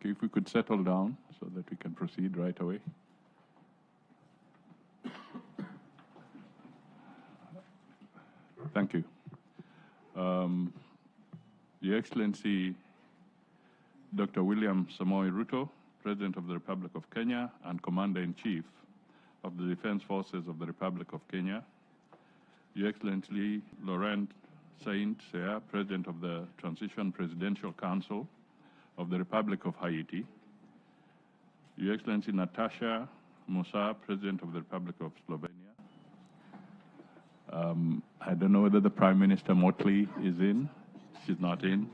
Thank you. If we could settle down so that we can proceed right away. Thank you. Your Excellency, Dr. William Samoei Ruto, President of the Republic of Kenya and Commander-in-Chief of the Defense Forces of the Republic of Kenya, Your Excellency Laurent Saint-Sea, President of the Transition Presidential Council of the Republic of Haiti, Your Excellency Natasha Musa, President of the Republic of Slovenia. I don't know whether the Prime Minister Motley is in. She's not in.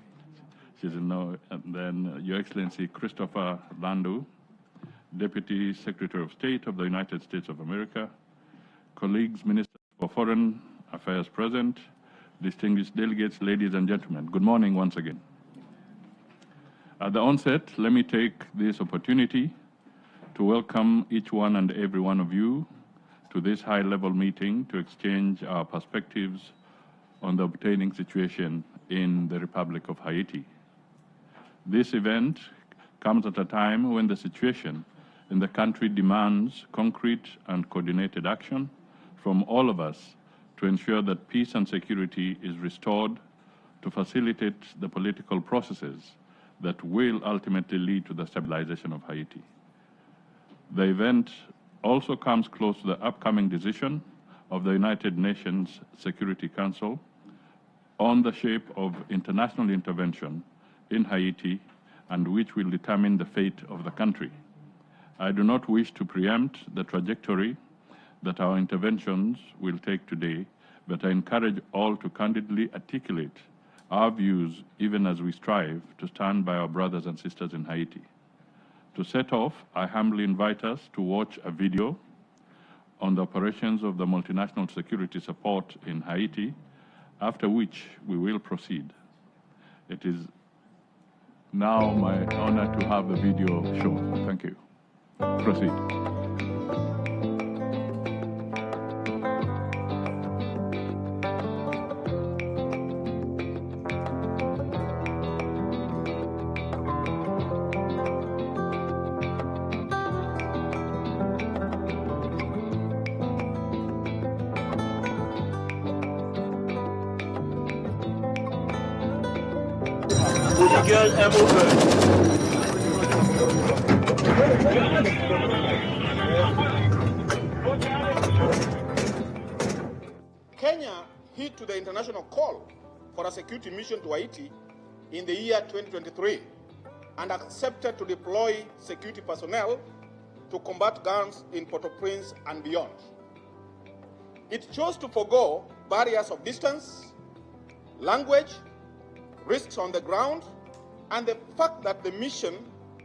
She's in no. And then Your Excellency Christopher Landu, Deputy Secretary of State of the United States of America, colleagues, Ministers for Foreign Affairs present, distinguished delegates, ladies and gentlemen, good morning once again. At the onset, let me take this opportunity to welcome each one and every one of you to this high-level meeting to exchange our perspectives on the obtaining situation in the Republic of Haiti. This event comes at a time when the situation in the country demands concrete and coordinated action from all of us to ensure that peace and security is restored to facilitate the political processes that will ultimately lead to the stabilization of Haiti. The event also comes close to the upcoming decision of the United Nations Security Council on the shape of international intervention in Haiti, and which will determine the fate of the country. I do not wish to preempt the trajectory that our interventions will take today, but I encourage all to candidly articulate our views even as we strive to stand by our brothers and sisters in Haiti. To set off, I humbly invite us to watch a video on the operations of the multinational security support in Haiti, after which we will proceed. It is now my honor to have the video shown. Thank you. Proceed. Kenya heed to the international call for a security mission to Haiti in the year 2023 and accepted to deploy security personnel to combat gangs in Port-au-Prince and beyond. It chose to forego barriers of distance, language, risks on the ground, and the fact that the mission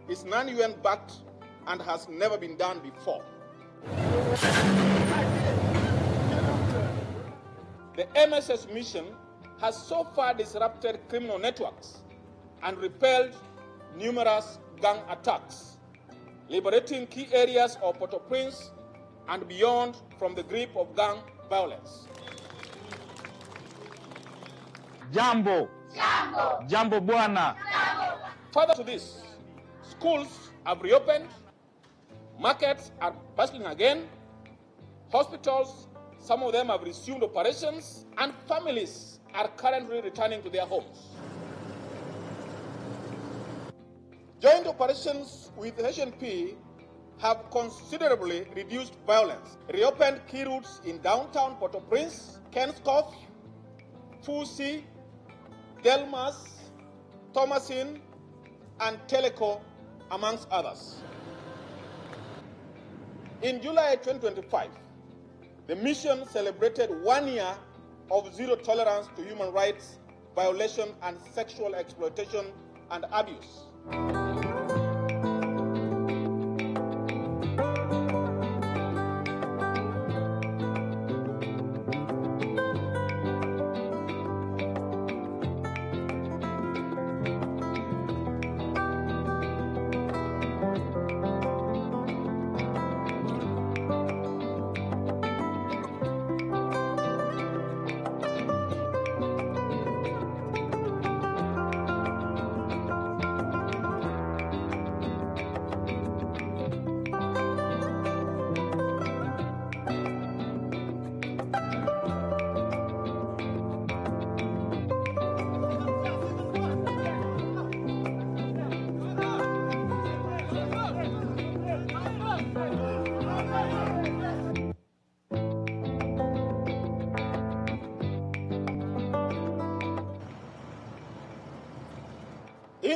is non-UN backed and has never been done before. The MSS mission has so far disrupted criminal networks and repelled numerous gang attacks, liberating key areas of Port-au-Prince and beyond from the grip of gang violence. Jambo. Jambo. Jambo bwana. Further to this, schools have reopened, markets are bustling again, hospitals, some of them have resumed operations, and families are currently returning to their homes. Joint operations with HNP have considerably reduced violence, reopened key routes in downtown Port-au-Prince, Kenskoff, Fusi, Delmas, Thomasin, and Teleco, amongst others. In July 2025, the mission celebrated 1 year of zero tolerance to human rights violation and sexual exploitation and abuse.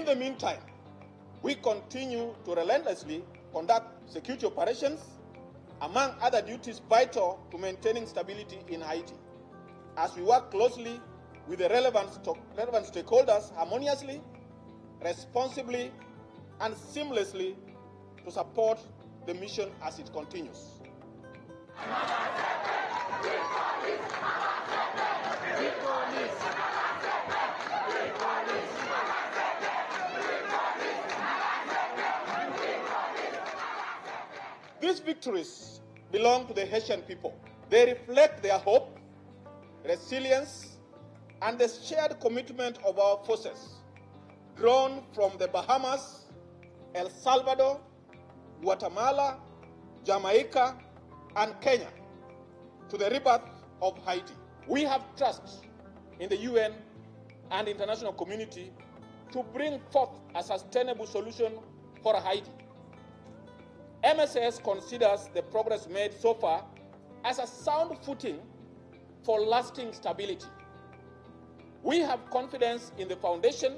In the meantime, we continue to relentlessly conduct security operations, among other duties vital to maintaining stability in Haiti, as we work closely with the relevant stakeholders harmoniously, responsibly, and seamlessly to support the mission as it continues. These victories belong to the Haitian people. They reflect their hope, resilience, and the shared commitment of our forces, drawn from the Bahamas, El Salvador, Guatemala, Jamaica, and Kenya to the rebirth of Haiti. We have trust in the UN and international community to bring forth a sustainable solution for Haiti. MSS considers the progress made so far as a sound footing for lasting stability. We have confidence in the foundation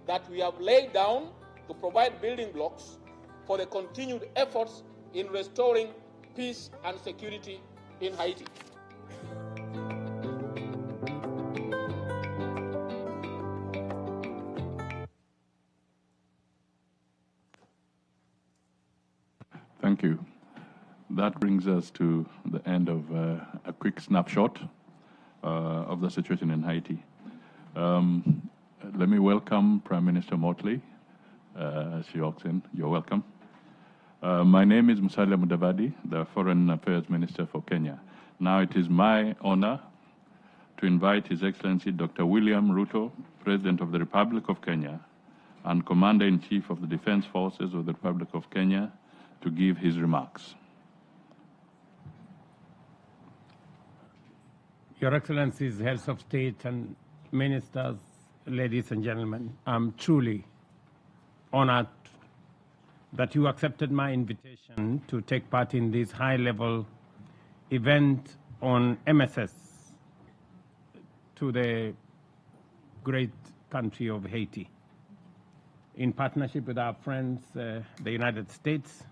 that we have laid down to provide building blocks for the continued efforts in restoring peace and security in Haiti. Thank you. That brings us to the end of a quick snapshot of the situation in Haiti. Let me welcome Prime Minister Motley. She walks in. You're welcome. My name is Musalia Mudavadi, the Foreign Affairs Minister for Kenya. Now it is my honor to invite His Excellency Dr. William Ruto, President of the Republic of Kenya and Commander-in-Chief of the Defense Forces of the Republic of Kenya, to give his remarks. Your Excellencies, Heads of State and Ministers, ladies and gentlemen, I'm truly honored that you accepted my invitation to take part in this high-level event on MSS to the great country of Haiti. In partnership with our friends, the United States,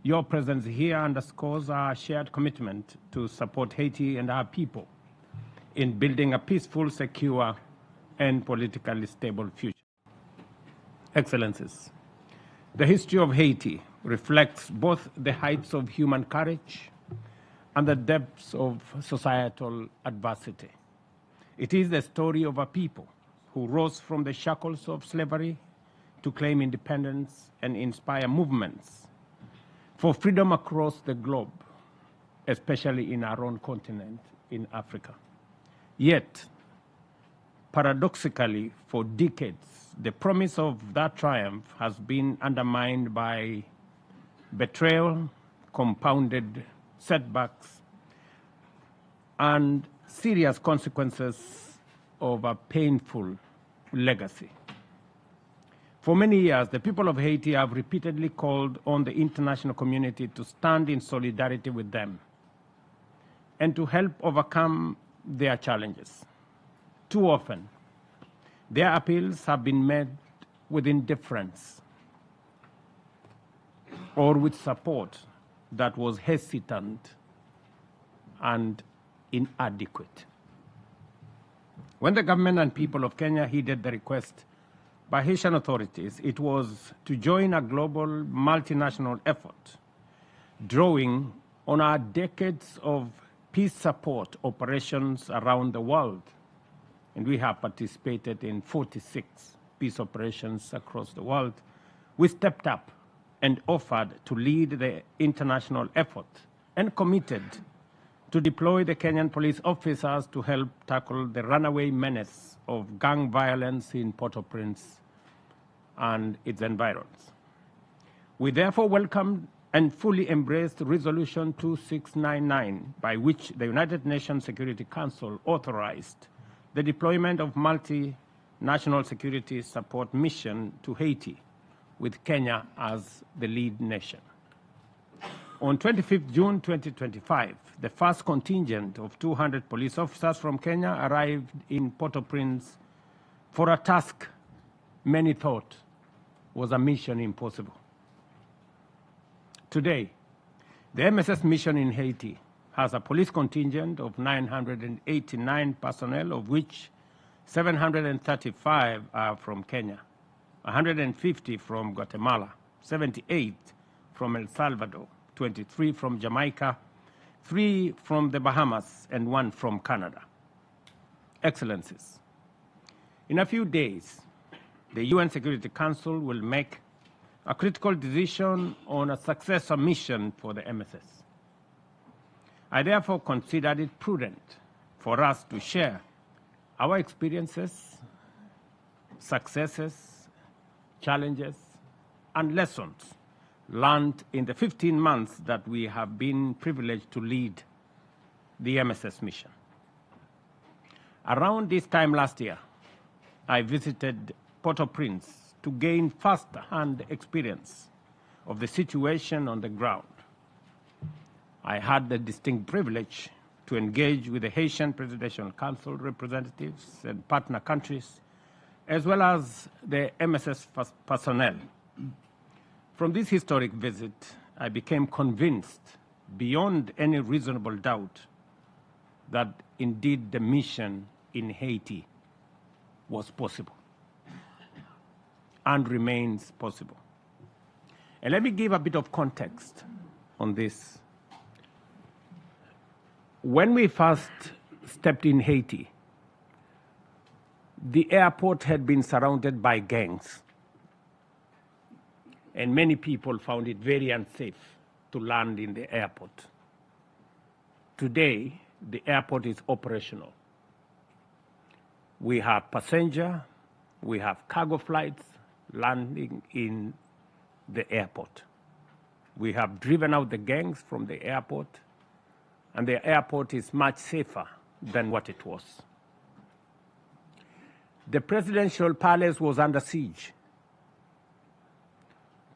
your presence here underscores our shared commitment to support Haiti and our people in building a peaceful, secure, and politically stable future. Excellencies, the history of Haiti reflects both the heights of human courage and the depths of societal adversity. It is the story of a people who rose from the shackles of slavery to claim independence and inspire movements for freedom across the globe, especially in our own continent, in Africa. Yet, paradoxically, for decades, the promise of that triumph has been undermined by betrayal, compounded setbacks, and serious consequences of a painful legacy. For many years, the people of Haiti have repeatedly called on the international community to stand in solidarity with them and to help overcome their challenges. Too often, their appeals have been met with indifference or with support that was hesitant and inadequate. When the government and people of Kenya heeded the request by Haitian authorities, it was to join a global multinational effort, drawing on our decades of peace support operations around the world. And we have participated in 46 peace operations across the world. We stepped up and offered to lead the international effort and committed to deploy the Kenyan police officers to help tackle the runaway menace of gang violence in Port-au-Prince and its environs. We therefore welcomed and fully embraced Resolution 2699, by which the United Nations Security Council authorized the deployment of multinational security support mission to Haiti, with Kenya as the lead nation. On 25th June 2025, the first contingent of 200 police officers from Kenya arrived in Port-au-Prince for a task many thought was a mission impossible. Today, the MSS mission in Haiti has a police contingent of 989 personnel, of which 735 are from Kenya, 150 from Guatemala, 78 from El Salvador, 23 from Jamaica, 3 from the Bahamas, and 1 from Canada. Excellencies, in a few days, the UN Security Council will make a critical decision on a successor mission for the MSS. I therefore considered it prudent for us to share our experiences, successes, challenges, and lessons learned in the 15 months that we have been privileged to lead the MSS mission. Around this time last year, I visited Port-au-Prince to gain first-hand experience of the situation on the ground. I had the distinct privilege to engage with the Haitian Presidential Council representatives and partner countries, as well as the MSS personnel. From this historic visit, I became convinced, beyond any reasonable doubt, that indeed the mission in Haiti was possible and remains possible. And let me give a bit of context on this. When we first stepped in Haiti, the airport had been surrounded by gangs, and many people found it very unsafe to land in the airport. Today, the airport is operational. We have passenger, we have cargo flights landing in the airport. We have driven out the gangs from the airport, and the airport is much safer than what it was. The presidential palace was under siege.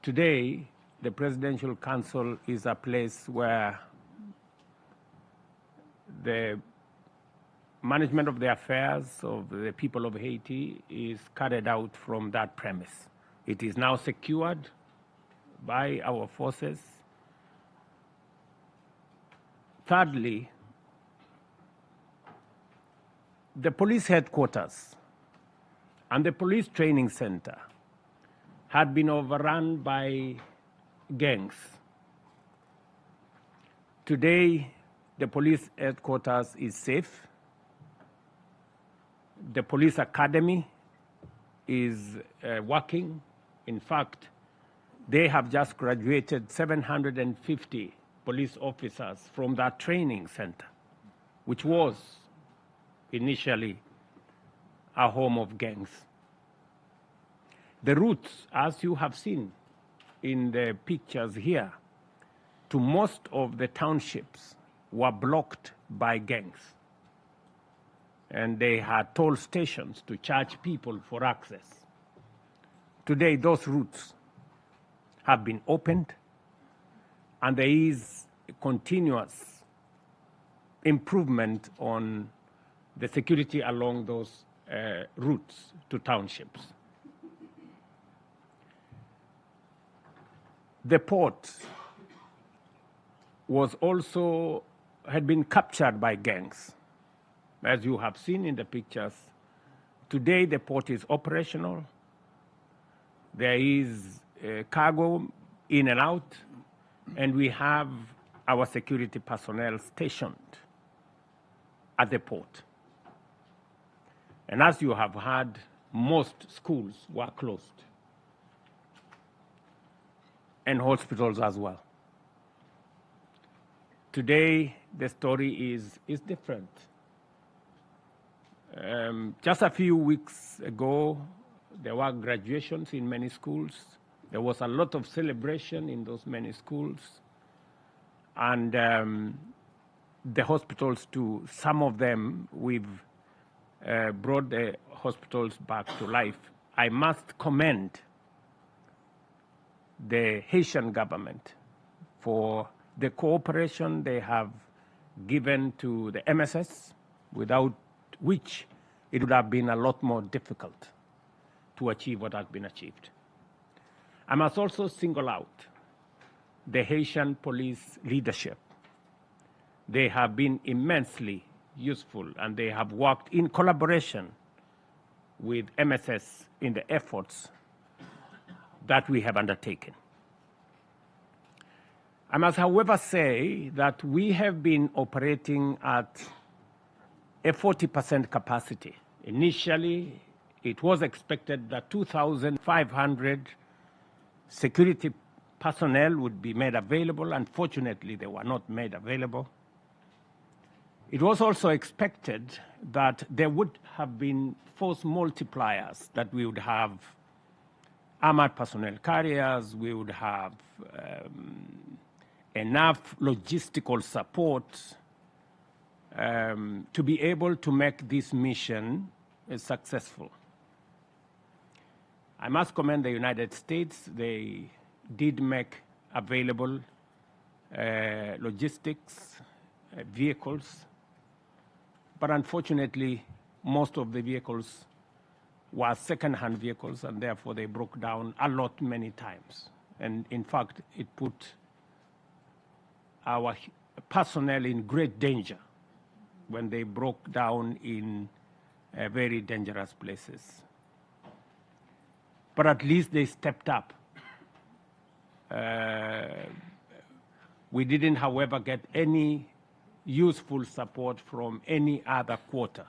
Today, the Presidential Council is a place where the management of the affairs of the people of Haiti is carried out from that premise. It is now secured by our forces. Thirdly, the police headquarters and the police training center had been overrun by gangs. Today, the police headquarters is safe. The police academy is working. In fact, they have just graduated 750 police officers from that training center, which was initially a home of gangs. The routes, as you have seen in the pictures here, to most of the townships were blocked by gangs. And they had toll stations to charge people for access. Today, those routes have been opened, and there is continuous improvement on the security along those routes to townships. The port was also had been captured by gangs. As you have seen in the pictures, today the port is operational. There is cargo in and out, and we have our security personnel stationed at the port. And as you have heard, most schools were closed, and hospitals as well. Today, the story is different. Just a few weeks ago, there were graduations in many schools. There was a lot of celebration in those many schools. And the hospitals too, some of them, we've brought the hospitals back to life. I must commend the Haitian government for the cooperation they have given to the MSS, without which it would have been a lot more difficult to achieve what has been achieved. I must also single out the Haitian police leadership. They have been immensely useful, and they have worked in collaboration with MSS in the efforts that we have undertaken. I must, however, say that we have been operating at a 40% capacity. Initially, it was expected that 2,500 security personnel would be made available. Unfortunately, they were not made available. It was also expected that there would have been force multipliers, that we would have armored personnel carriers, we would have enough logistical support to be able to make this mission successful. I must commend the United States. They did make available logistics, vehicles, but unfortunately, most of the vehicles were second-hand vehicles, and therefore they broke down a lot many times. And in fact, it put our personnel in great danger when they broke down in very dangerous places. But at least they stepped up. We didn't, however, get any useful support from any other quarter.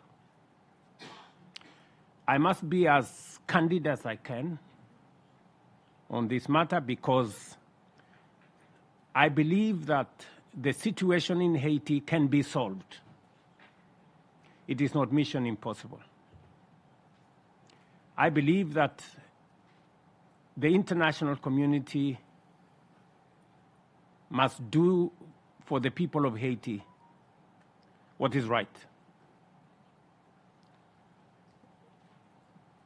I must be as candid as I can on this matter, because I believe that the situation in Haiti can be solved. It is not mission impossible. I believe that the international community must do for the people of Haiti what is right.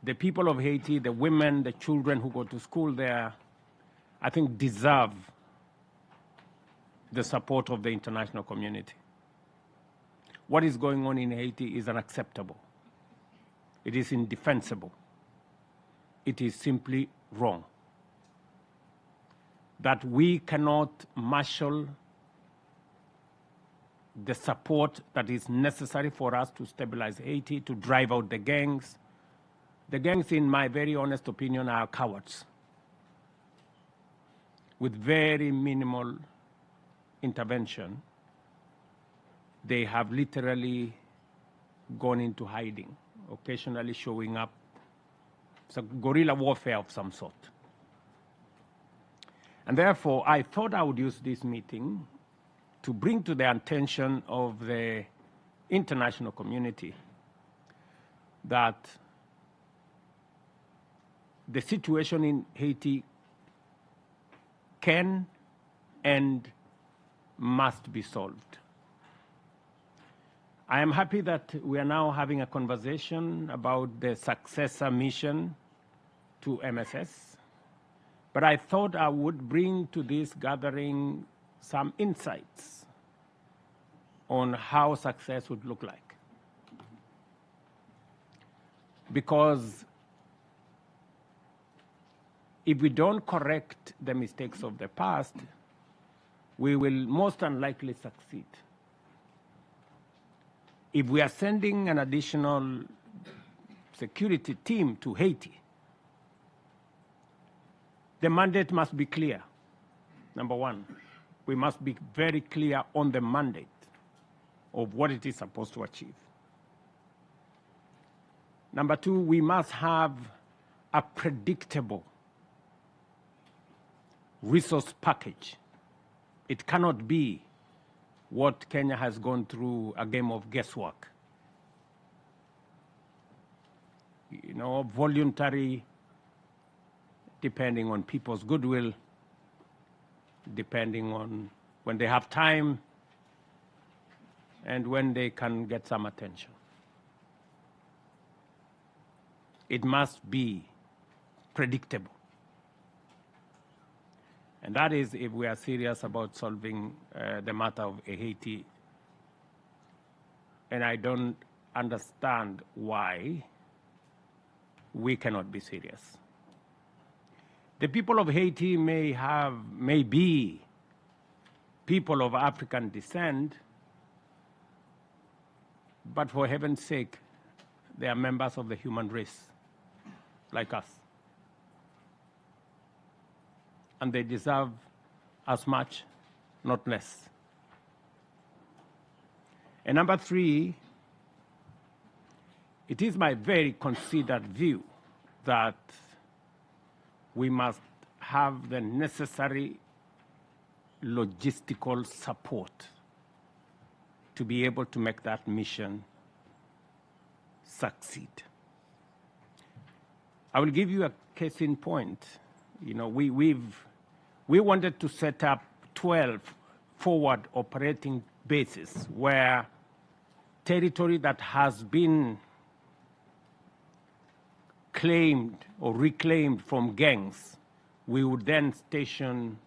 The people of Haiti, the women, the children who go to school there, I think deserve the support of the international community. What is going on in Haiti is unacceptable. It is indefensible. It is simply wrong. That we cannot marshal the support that is necessary for us to stabilize Haiti, to drive out the gangs. The gangs, in my very honest opinion, are cowards with very minimal intervention. They have literally gone into hiding, occasionally showing up. It's a guerrilla warfare of some sort. And therefore, I thought I would use this meeting to bring to the attention of the international community that the situation in Haiti can and must be solved. I am happy that we are now having a conversation about the successor mission to MSS, but I thought I would bring to this gathering some insights on how success would look like. Because if we don't correct the mistakes of the past, we will most unlikely succeed. If we are sending an additional security team to Haiti, the mandate must be clear. Number one, we must be very clear on the mandate of what it is supposed to achieve. Number two, we must have a predictable resource package. It cannot be what Kenya has gone through, a game of guesswork. You know, voluntary, depending on people's goodwill, depending on when they have time and when they can get some attention. It must be predictable. And that is if we are serious about solving the matter of Haiti. And I don't understand why we cannot be serious. The people of Haiti may be people of African descent, but for heaven's sake, they are members of the human race, like us. And they deserve as much, not less. And number three, it is my very considered view that we must have the necessary logistical support to be able to make that mission succeed. I will give you a case in point. You know, we wanted to set up 12 forward operating bases where territory that has been claimed or reclaimed from gangs, we would then station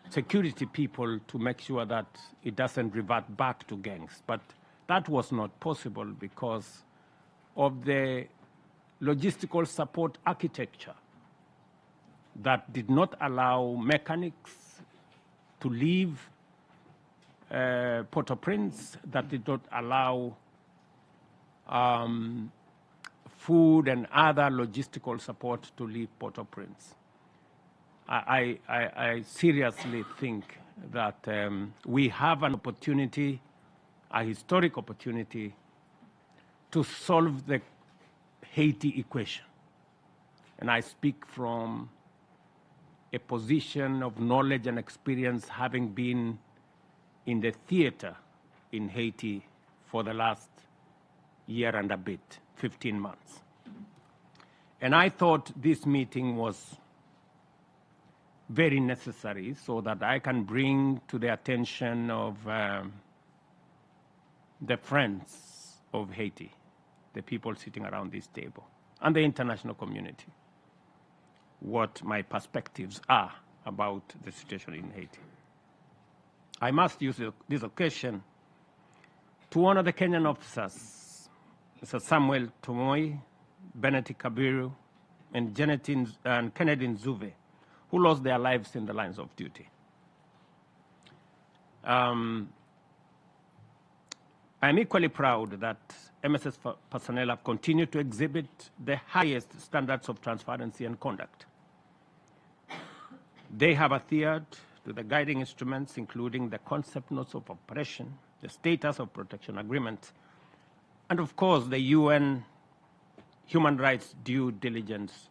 security people to make sure that it doesn't revert back to gangs. But that was not possible because of the logistical support architecture that did not allow mechanics to leave Port-au-Prince, that did not allow food and other logistical support to leave Port-au-Prince. I seriously think that we have an opportunity, a historic opportunity, to solve the Haiti equation. And I speak from a position of knowledge and experience, having been in the theater in Haiti for the last year and a bit, 15 months. And I thought this meeting was very necessary so that I can bring to the attention of the friends of Haiti, the people sitting around this table, and the international community, what my perspectives are about the situation in Haiti. I must use this occasion to honor the Kenyan officers, Mr. Samuel Tomoy, Benedict Kabiru, and Kennedy Nzuve, who lost their lives in the lines of duty. I'm equally proud that MSS personnel have continued to exhibit the highest standards of transparency and conduct. They have adhered to the guiding instruments, including the concept notes of operation, the status of protection agreement, and of course the UN Human Rights Due Diligence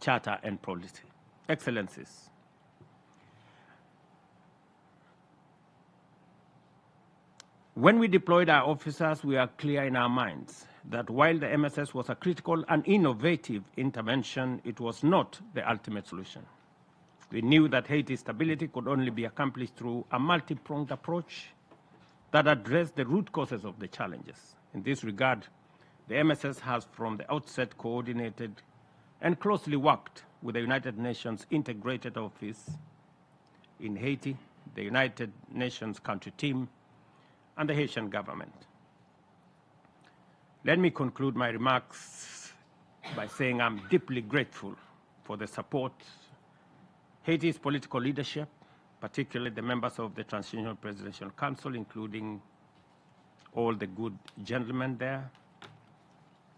Charter and Policy. Excellencies, when we deployed our officers, we are clear in our minds that while the MSS was a critical and innovative intervention, it was not the ultimate solution. We knew that Haiti's stability could only be accomplished through a multi-pronged approach that addressed the root causes of the challenges. In this regard, the MSS has from the outset coordinated and closely worked with the United Nations Integrated Office in Haiti, the United Nations Country Team, and the Haitian government. Let me conclude my remarks by saying I'm deeply grateful for the support Haiti's political leadership, particularly the members of the Transitional Presidential Council, including all the good gentlemen there.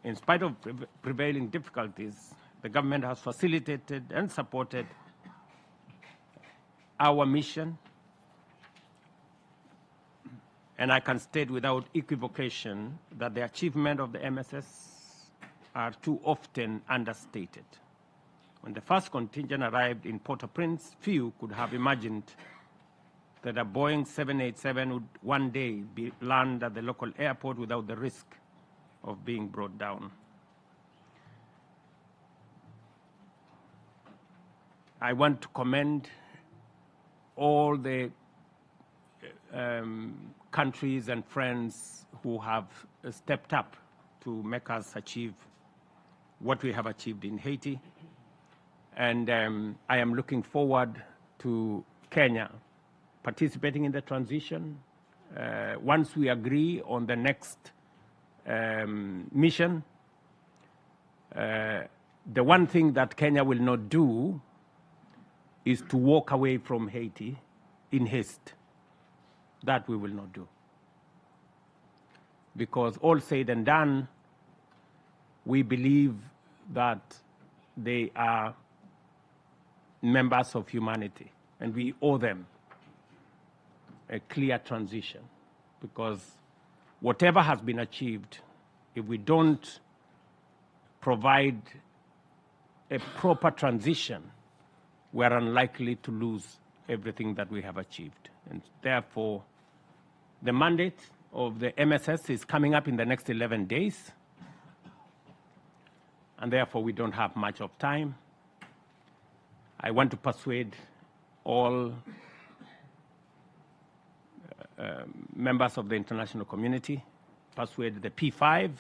In spite of prevailing difficulties, the government has facilitated and supported our mission, and I can state without equivocation that the achievement of the MSS are too often understated. When the first contingent arrived in Port-au-Prince, few could have imagined that a Boeing 787 would one day land at the local airport without the risk of being brought down. I want to commend all the countries and friends who have stepped up to make us achieve what we have achieved in Haiti. And I am looking forward to Kenya participating in the transition. Once we agree on the next mission, The one thing that Kenya will not do is to walk away from Haiti in haste. That we will not do. Because all said and done, we believe that they are members of humanity, and we owe them a clear transition, because whatever has been achieved, if we don't provide a proper transition, we are unlikely to lose everything that we have achieved. And therefore, the mandate of the MSS is coming up in the next 11 days, and therefore we don't have much of time. I want to persuade all members of the international community, persuade the P5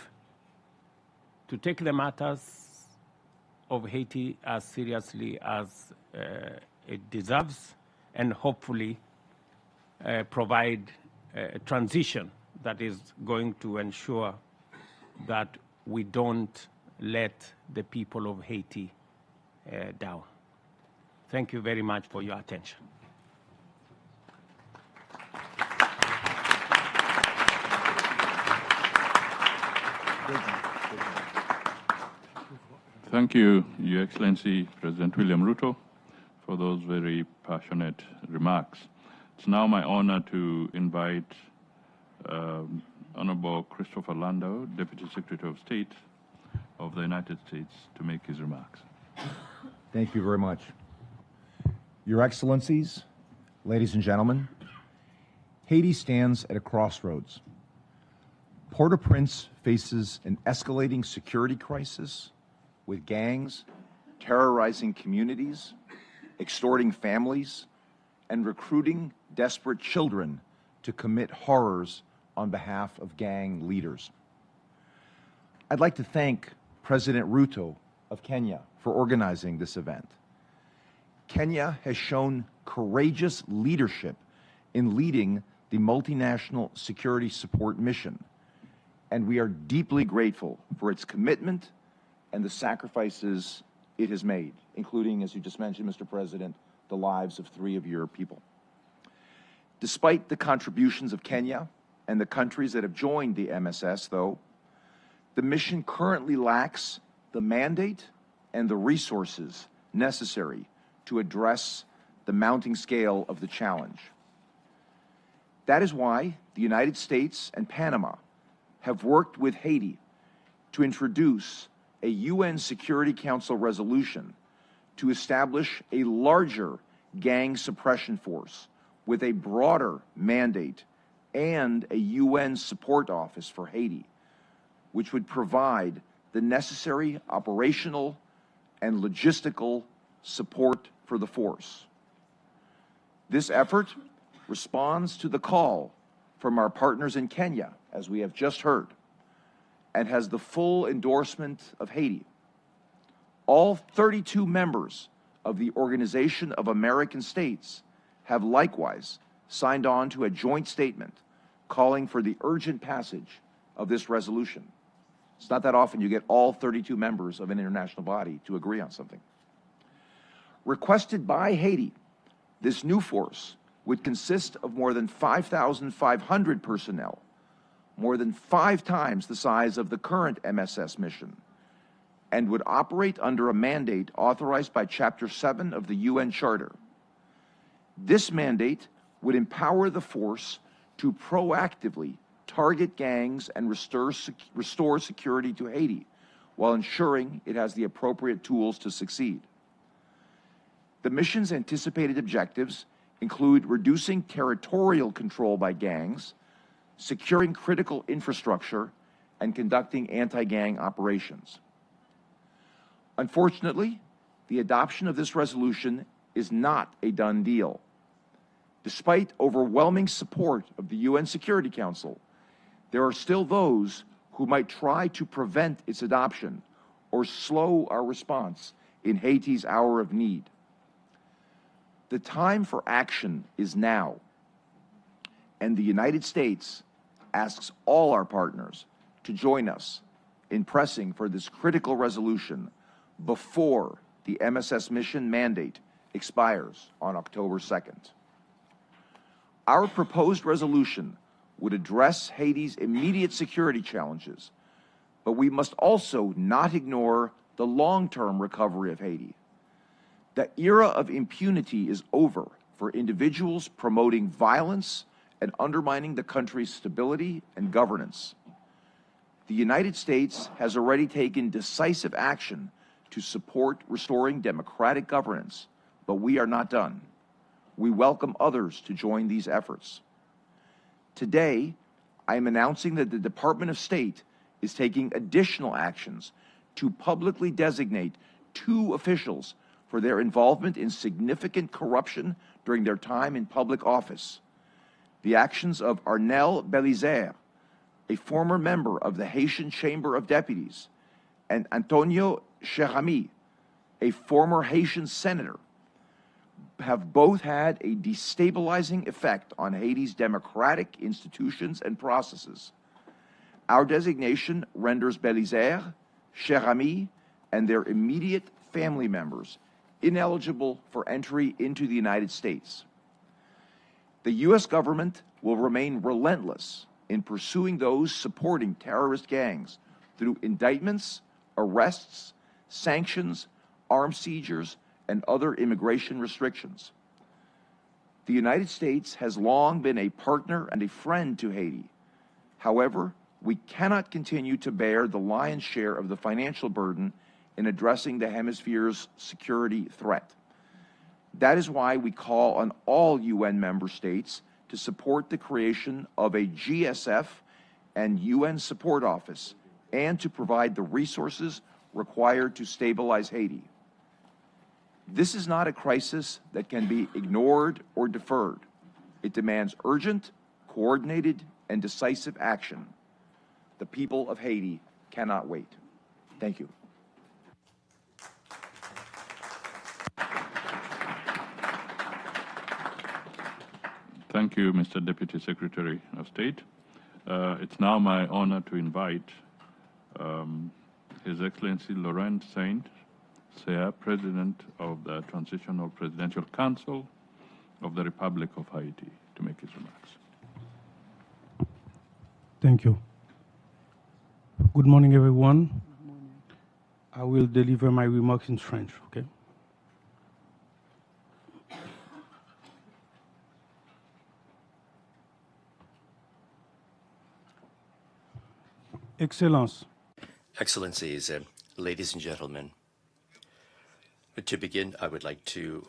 to take the matters of Haiti as seriously as it deserves, and hopefully provide a transition that is going to ensure that we don't let the people of Haiti down. Thank you very much for your attention. Thank you, Your Excellency, President William Ruto, for those very passionate remarks. It's now my honor to invite Honorable Christopher Lando, Deputy Secretary of State of the United States, to make his remarks. Thank you very much. Your Excellencies, ladies and gentlemen, Haiti stands at a crossroads. Port-au-Prince faces an escalating security crisis with gangs terrorizing communities, extorting families, and recruiting desperate children to commit horrors on behalf of gang leaders. I'd like to thank President Ruto of Kenya for organizing this event. Kenya has shown courageous leadership in leading the multinational security support mission, and we are deeply grateful for its commitment and the sacrifices it has made, including, as you just mentioned, Mr. President, the lives of 3 of your people. Despite the contributions of Kenya and the countries that have joined the MSS, though, the mission currently lacks the mandate and the resources necessary to address the mounting scale of the challenge. That is why the United States and Panama have worked with Haiti to introduce a UN Security Council resolution to establish a larger gang suppression force with a broader mandate and a UN support office for Haiti, which would provide the necessary operational and logistical support for the force. This effort responds to the call from our partners in Kenya, as we have just heard, and has the full endorsement of Haiti. All 32 members of the Organization of American States have likewise signed on to a joint statement calling for the urgent passage of this resolution. It's not that often you get all 32 members of an international body to agree on something. Requested by Haiti, this new force would consist of more than 5,500 personnel, more than 5 times the size of the current MSS mission, and would operate under a mandate authorized by Chapter 7 of the UN Charter. This mandate would empower the force to proactively target gangs and restore security to Haiti, while ensuring it has the appropriate tools to succeed. The mission's anticipated objectives include reducing territorial control by gangs, securing critical infrastructure, and conducting anti-gang operations. Unfortunately, the adoption of this resolution is not a done deal. Despite overwhelming support of the UN Security Council, there are still those who might try to prevent its adoption or slow our response in Haiti's hour of need. The time for action is now, and the United States asks all our partners to join us in pressing for this critical resolution before the MSS mission mandate expires on October 2nd. Our proposed resolution would address Haiti's immediate security challenges, but we must also not ignore the long-term recovery of Haiti. The era of impunity is over for individuals promoting violence and undermining the country's stability and governance. The United States has already taken decisive action to support restoring democratic governance, but we are not done. We welcome others to join these efforts. Today, I am announcing that the Department of State is taking additional actions to publicly designate 2 officials for their involvement in significant corruption during their time in public office. The actions of Arnel Belizaire, a former member of the Haitian Chamber of Deputies, and Antonio Cherami, a former Haitian senator, have both had a destabilizing effect on Haiti's democratic institutions and processes. Our designation renders Belizaire, Cherami, and their immediate family members ineligible for entry into the United States. The U.S. government will remain relentless in pursuing those supporting terrorist gangs through indictments, arrests, sanctions, armed seizures, and other immigration restrictions. The United States has long been a partner and a friend to Haiti. However, we cannot continue to bear the lion's share of the financial burden in addressing the hemisphere's security threat. That is why we call on all UN member states to support the creation of a GSF and UN support office and to provide the resources required to stabilize Haiti. This is not a crisis that can be ignored or deferred. It demands urgent, coordinated, and decisive action. The people of Haiti cannot wait. Thank you. Thank you, Mr. Deputy Secretary of State. It's now my honor to invite His Excellency Laurent Saint, President of the Transitional Presidential Council of the Republic of Haiti, to make his remarks. Thank you. Good morning, everyone. I will deliver my remarks in French, okay? Excellence. Excellencies, ladies and gentlemen, to begin, I would like to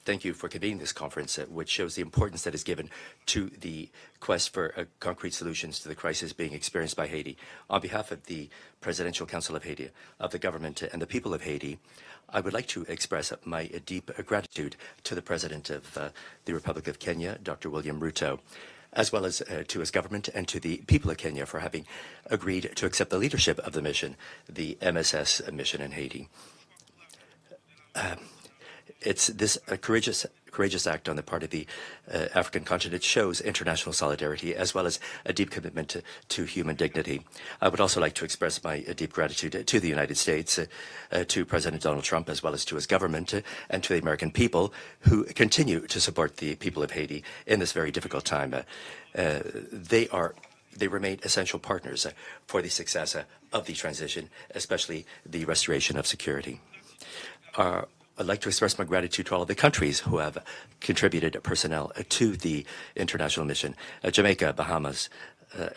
thank you for convening this conference, which shows the importance that is given to the quest for concrete solutions to the crisis being experienced by Haiti. On behalf of the Presidential Council of Haiti, of the government, and the people of Haiti, I would like to express my deep gratitude to the President of the Republic of Kenya, Dr. William Ruto, as well as to his government and to the people of Kenya for having agreed to accept the leadership of the mission, the MSS mission in Haiti. It's this courageous act on the part of the African continent shows international solidarity as well as a deep commitment to human dignity. I would also like to express my deep gratitude to the United States, to President Donald Trump, as well as to his government and to the American people who continue to support the people of Haiti in this very difficult time. They remain essential partners for the success of the transition, especially the restoration of security. I'd like to express my gratitude to all of the countries who have contributed personnel to the international mission: Jamaica, Bahamas,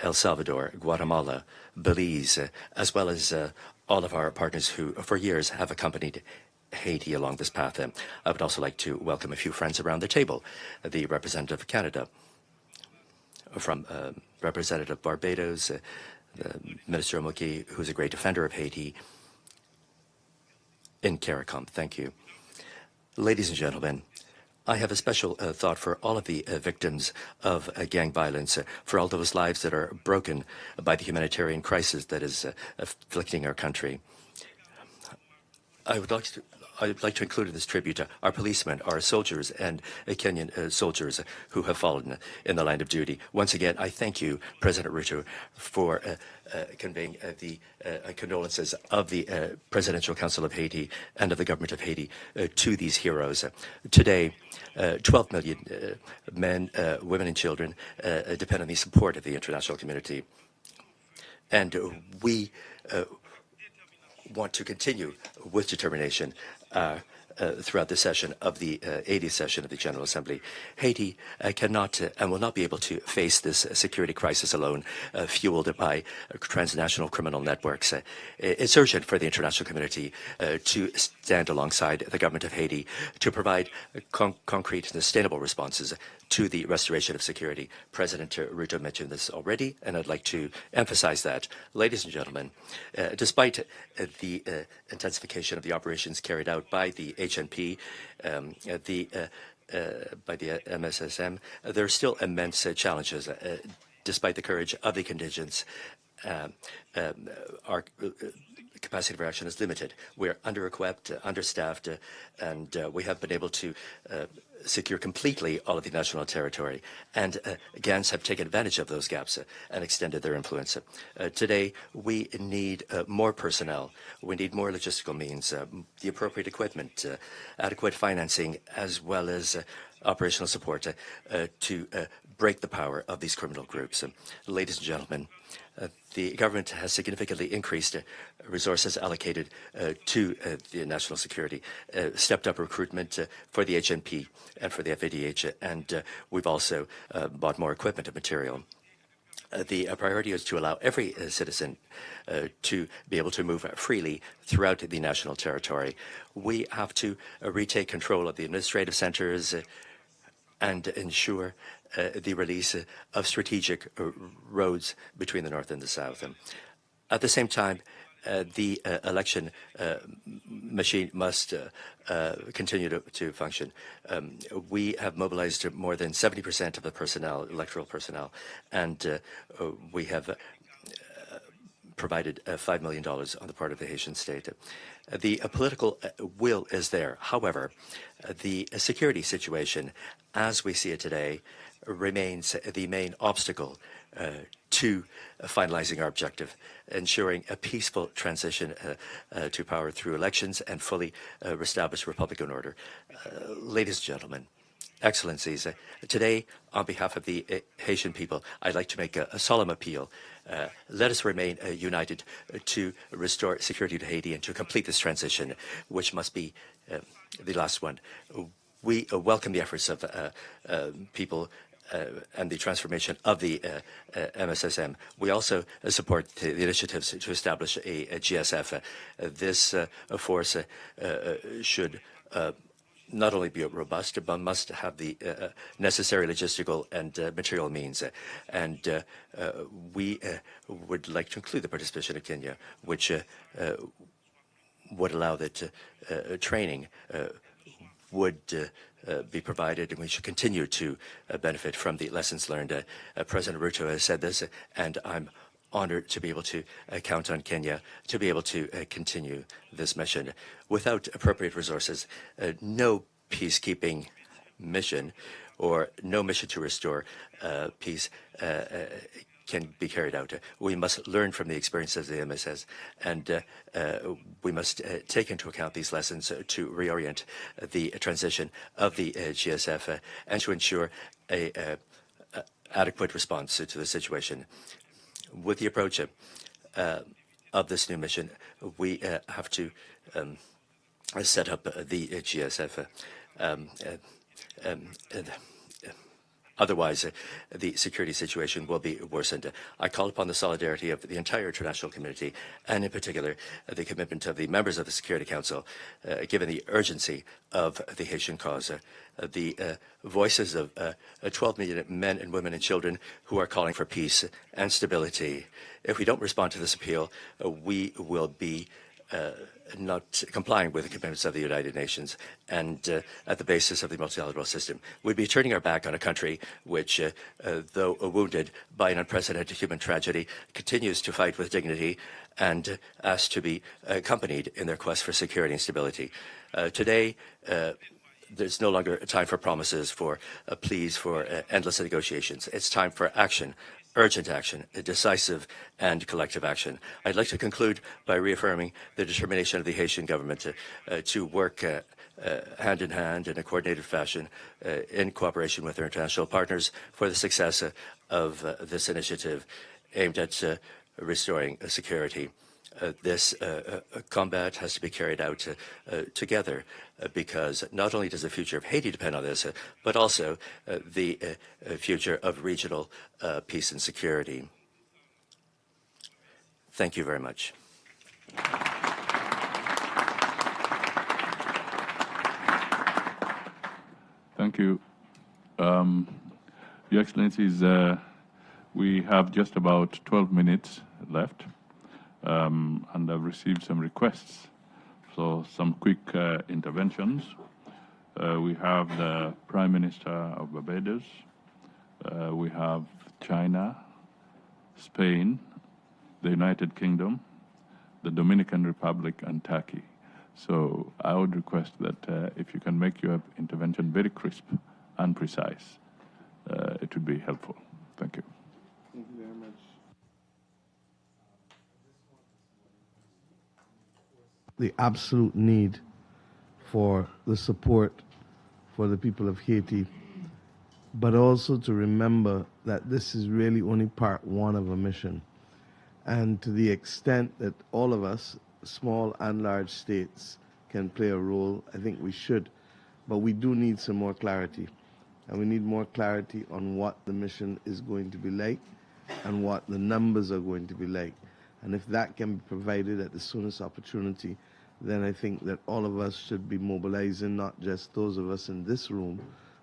El Salvador, Guatemala, Belize, as well as all of our partners who, for years, have accompanied Haiti along this path. I would also like to welcome a few friends around the table: the representative of Canada, from Representative Barbados, Minister Omoki, who's a great defender of Haiti, in CARICOM. Thank you. Ladies and gentlemen, I have a special thought for all of the victims of gang violence, for all those lives that are broken by the humanitarian crisis that is afflicting our country. I I'd like to include in this tribute our policemen, our soldiers, and Kenyan soldiers who have fallen in the line of duty. Once again, I thank you, President Ruto, for conveying the condolences of the Presidential Council of Haiti and of the government of Haiti to these heroes. Today, 12 million men, women, and children depend on the support of the international community. And we want to continue with determination throughout the session of the 80th session of the General Assembly. Haiti cannot and will not be able to face this security crisis alone, fueled by transnational criminal networks. It's urgent for the international community to stand alongside the government of Haiti to provide concrete and sustainable responses to the restoration of security. President Ruto mentioned this already, and I'd like to emphasize that. Ladies and gentlemen, despite the intensification of the operations carried out by the HNP, by the MSSM, there are still immense challenges. Despite the courage of the contingents, our capacity for action is limited. We are under-equipped, understaffed, and we have been able to secure completely all of the national territory. And gangs have taken advantage of those gaps and extended their influence. Today, we need more personnel. We need more logistical means, the appropriate equipment, adequate financing, as well as operational support to break the power of these criminal groups. Ladies and gentlemen, the government has significantly increased resources allocated to the national security, stepped up recruitment for the HNP and for the FADH, and we've also bought more equipment and material. The priority is to allow every citizen to be able to move freely throughout the national territory. We have to retake control of the administrative centers and ensure the release of strategic roads between the north and the south. At the same time, the election machine must continue to function. We have mobilized more than 70% of the personnel, electoral personnel, and we have provided $5 million on the part of the Haitian state. The political will is there. However, the security situation, as we see it today, remains the main obstacle to finalizing our objective, ensuring a peaceful transition to power through elections and fully reestablish Republican order. Ladies and gentlemen, Excellencies, today, on behalf of the Haitian people, I'd like to make a solemn appeal. Let us remain united to restore security to Haiti and to complete this transition, which must be the last one. We welcome the efforts of people and the transformation of the MSSM. We also support the initiatives to establish a GSF. This force should not only be robust, but must have the necessary logistical and material means. And we would like to include the participation of Kenya, which would allow that training would be provided, and we should continue to benefit from the lessons learned. President Ruto has said this, and I'm honored to be able to count on Kenya to be able to continue this mission. Without appropriate resources, no peacekeeping mission or no mission to restore peace can be carried out. We must learn from the experiences of the MSS, and we must take into account these lessons to reorient the transition of the GSF and to ensure a adequate response to the situation. With the approach of this new mission, we have to set up the GSF. Otherwise, the security situation will be worsened. I call upon the solidarity of the entire international community, and in particular, the commitment of the members of the Security Council, given the urgency of the Haitian cause. The voices of 12 million men and women and children who are calling for peace and stability. If we don't respond to this appeal, we will be not complying with the commitments of the United Nations and at the basis of the multilateral system. We'd be turning our back on a country which, though wounded by an unprecedented human tragedy, continues to fight with dignity and asked to be accompanied in their quest for security and stability. Today, there's no longer a time for promises, for pleas, for endless negotiations. It's time for action, urgent action, decisive and collective action. I'd like to conclude by reaffirming the determination of the Haitian government to work hand in hand in a coordinated fashion in cooperation with our international partners for the success of this initiative aimed at restoring security. This combat has to be carried out together because not only does the future of Haiti depend on this, but also the future of regional peace and security. Thank you very much. Thank you. Your Excellencies, we have just about 12 minutes left, and I've received some requests. So some quick interventions. We have the Prime Minister of Barbados. We have China, Spain, the United Kingdom, the Dominican Republic, and Turkey. So I would request that if you can make your intervention very crisp and precise, it would be helpful. Thank you. Thank you very much. The absolute need for the support for the people of Haiti, but also to remember that this is really only part one of a mission. And to the extent that all of us, small and large states, can play a role, I think we should. But we do need some more clarity. And we need more clarity on what the mission is going to be like and what the numbers are going to be like. And if that can be provided at the soonest opportunity, then I think that all of us should be mobilizing, not just those of us in this room,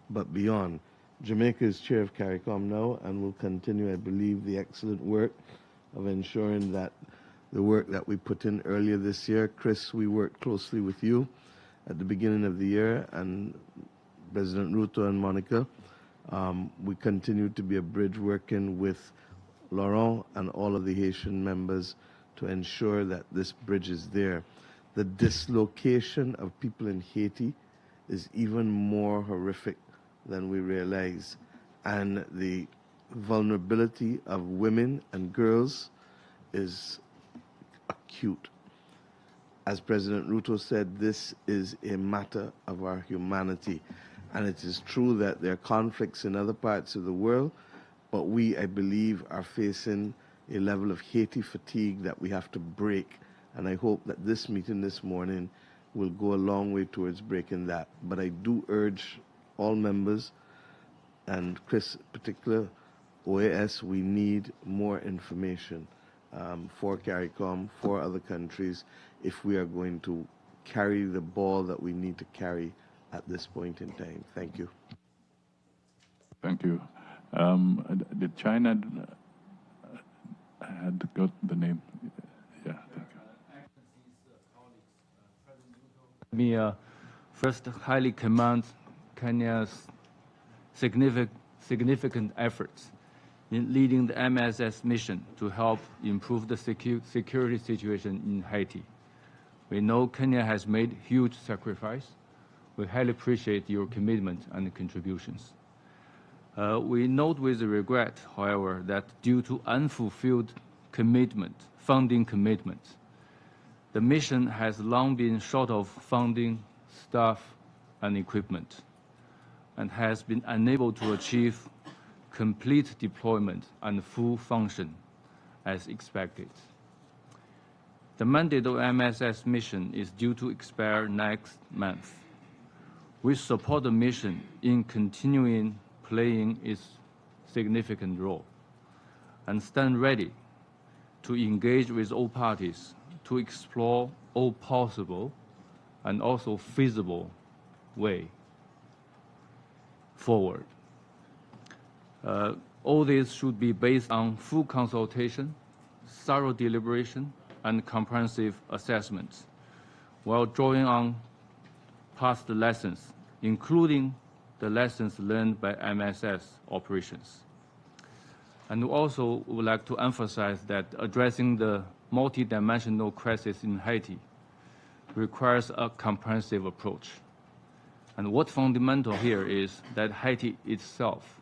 but beyond. Jamaica is chair of CARICOM now and will continue, I believe, the excellent work of ensuring that the work that we put in earlier this year. Chris, we worked closely with you at the beginning of the year, and President Ruto and Monica. We continue to be a bridge working with Laurent and all of the Haitian members to ensure that this bridge is there. The dislocation of people in Haiti is even more horrific than we realize, and the vulnerability of women and girls is acute. As President Ruto said, this is a matter of our humanity. And it is true that there are conflicts in other parts of the world, but we, I believe, are facing a level of Haiti fatigue that we have to break. And I hope that this meeting this morning will go a long way towards breaking that. But I do urge all members, and Chris in particular, OAS, we need more information for CARICOM, for other countries, if we are going to carry the ball that we need to carry at this point in time. Thank you. Thank you. Did China had got the name? Yeah, thank you. Let me first highly commend Kenya's significant efforts in leading the MSS mission to help improve the security situation in Haiti. We know Kenya has made huge sacrifice. We highly appreciate your commitment and contributions. We note with regret, however, that due to unfulfilled funding commitments, the mission has long been short of funding, staff, and equipment, and has been unable to achieve complete deployment and full function as expected. The mandate of MSS mission is due to expire next month. We support the mission in continuing playing its significant role and stand ready to engage with all parties to explore all possible and also feasible way forward. All this should be based on full consultation, thorough deliberation, and comprehensive assessments, while drawing on past lessons, including the lessons learned by MSS operations. And we also would like to emphasize that addressing the multidimensional crisis in Haiti requires a comprehensive approach. And what's fundamental here is that Haiti itself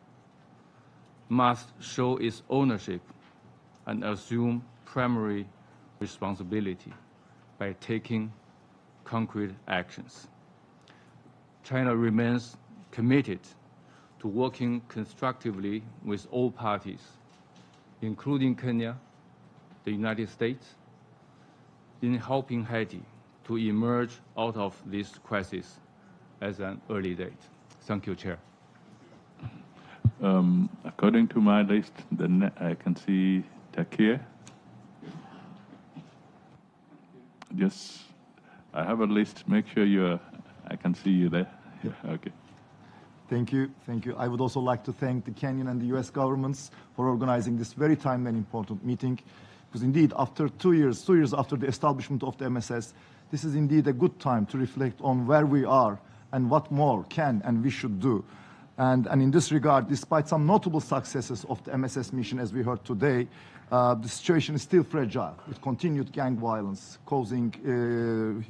must show its ownership and assume primary responsibility by taking concrete actions. China remains committed to working constructively with all parties, including Kenya, the United States, in helping Haiti to emerge out of this crisis as an early date. Thank you, Chair. According to my list, I can see Takir. Just, I have a list. Make sure I can see you there. Yeah. Okay. Thank you. Thank you. I would also like to thank the Kenyan and the U.S. governments for organizing this very timely and important meeting. Because indeed, after 2 years after the establishment of the MSS, this is indeed a good time to reflect on where we are and what more can and we should do. And in this regard, despite some notable successes of the MSS mission, as we heard today, the situation is still fragile, with continued gang violence causing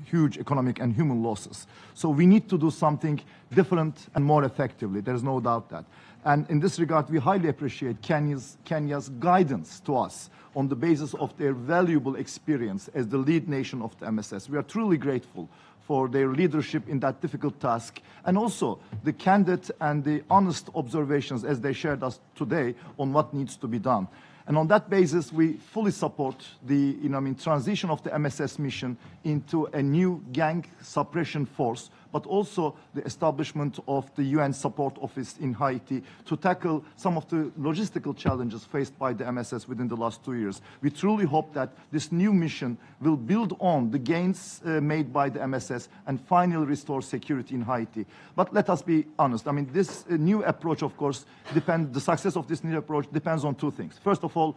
huge economic and human losses. So we need to do something different and more effectively. There's no doubt that. And in this regard, we highly appreciate Kenya's guidance to us on the basis of their valuable experience as the lead nation of the MSS. We are truly grateful for their leadership in that difficult task, and also the candid and the honest observations as they shared us today on what needs to be done. And on that basis, we fully support the transition of the MSS mission into a new gang suppression force, but also the establishment of the UN Support Office in Haiti to tackle some of the logistical challenges faced by the MSS within the last 2 years. We truly hope that this new mission will build on the gains made by the MSS and finally restore security in Haiti. But let us be honest. I mean, this new approach, of course, the success of this new approach depends on two things. First of all,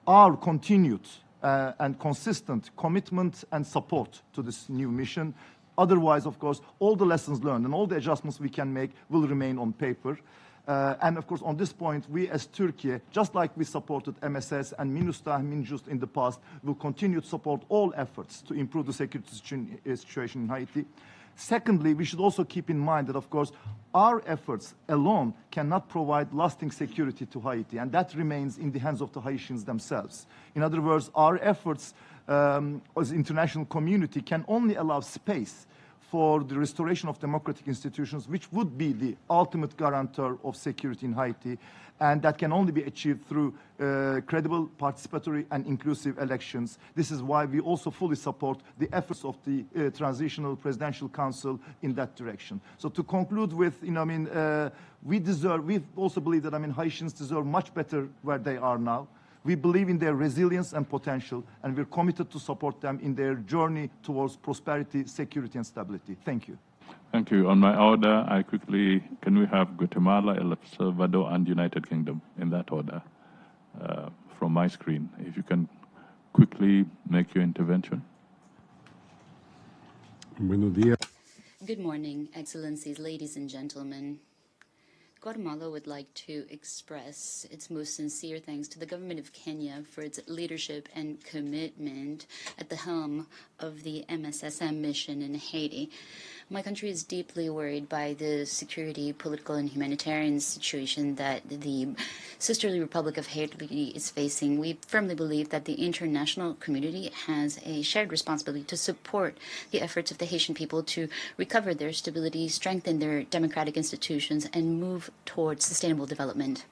our continued and consistent commitment and support to this new mission. Otherwise, of course, all the lessons learned and all the adjustments we can make will remain on paper. And of course, on this point, we as Turkey, just like we supported MSS and MINUSTAH, MINJUST in the past, will continue to support all efforts to improve the security situation in Haiti. Secondly, we should also keep in mind that, of course, our efforts alone cannot provide lasting security to Haiti, and that remains in the hands of the Haitians themselves. In other words, our efforts as international community can only allow space for the restoration of democratic institutions, which would be the ultimate guarantor of security in Haiti, and that can only be achieved through credible, participatory, and inclusive elections. This is why we also fully support the efforts of the Transitional Presidential Council in that direction. So to conclude with, we also believe that, Haitians deserve much better where they are now. We believe in their resilience and potential, and we're committed to support them in their journey towards prosperity, security, and stability. Thank you. Thank you. On my order, can we have Guatemala, El Salvador, and United Kingdom in that order from my screen? If you can quickly make your intervention. Buenos días. Good morning, Excellencies, ladies and gentlemen. Guatemala would like to express its most sincere thanks to the government of Kenya for its leadership and commitment at the helm of the MSSM mission in Haiti. My country is deeply worried by the security, political, and humanitarian situation that the sisterly Republic of Haiti is facing. We firmly believe that the international community has a shared responsibility to support the efforts of the Haitian people to recover their stability, strengthen their democratic institutions, and move towards sustainable development.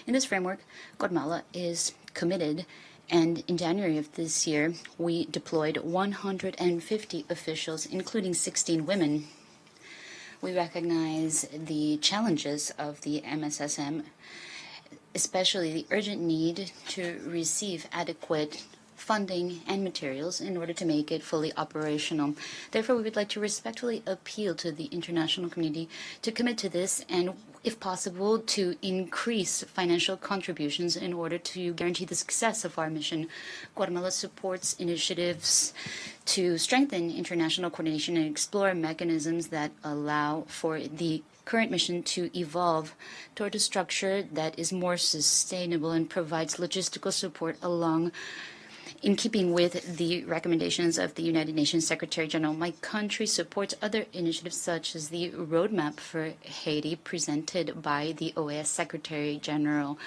In this framework, Guatemala is committed, and in January of this year, we deployed 150 officials, including 16 women. We recognize the challenges of the MSSM, especially the urgent need to receive adequate funding and materials in order to make it fully operational. Therefore, we would like to respectfully appeal to the international community to commit to this and, if possible, to increase financial contributions in order to guarantee the success of our mission. Guatemala supports initiatives to strengthen international coordination and explore mechanisms that allow for the current mission to evolve toward a structure that is more sustainable and provides logistical support along In keeping with the recommendations of the United Nations Secretary General, my country supports other initiatives such as the roadmap for Haiti presented by the OAS Secretary General.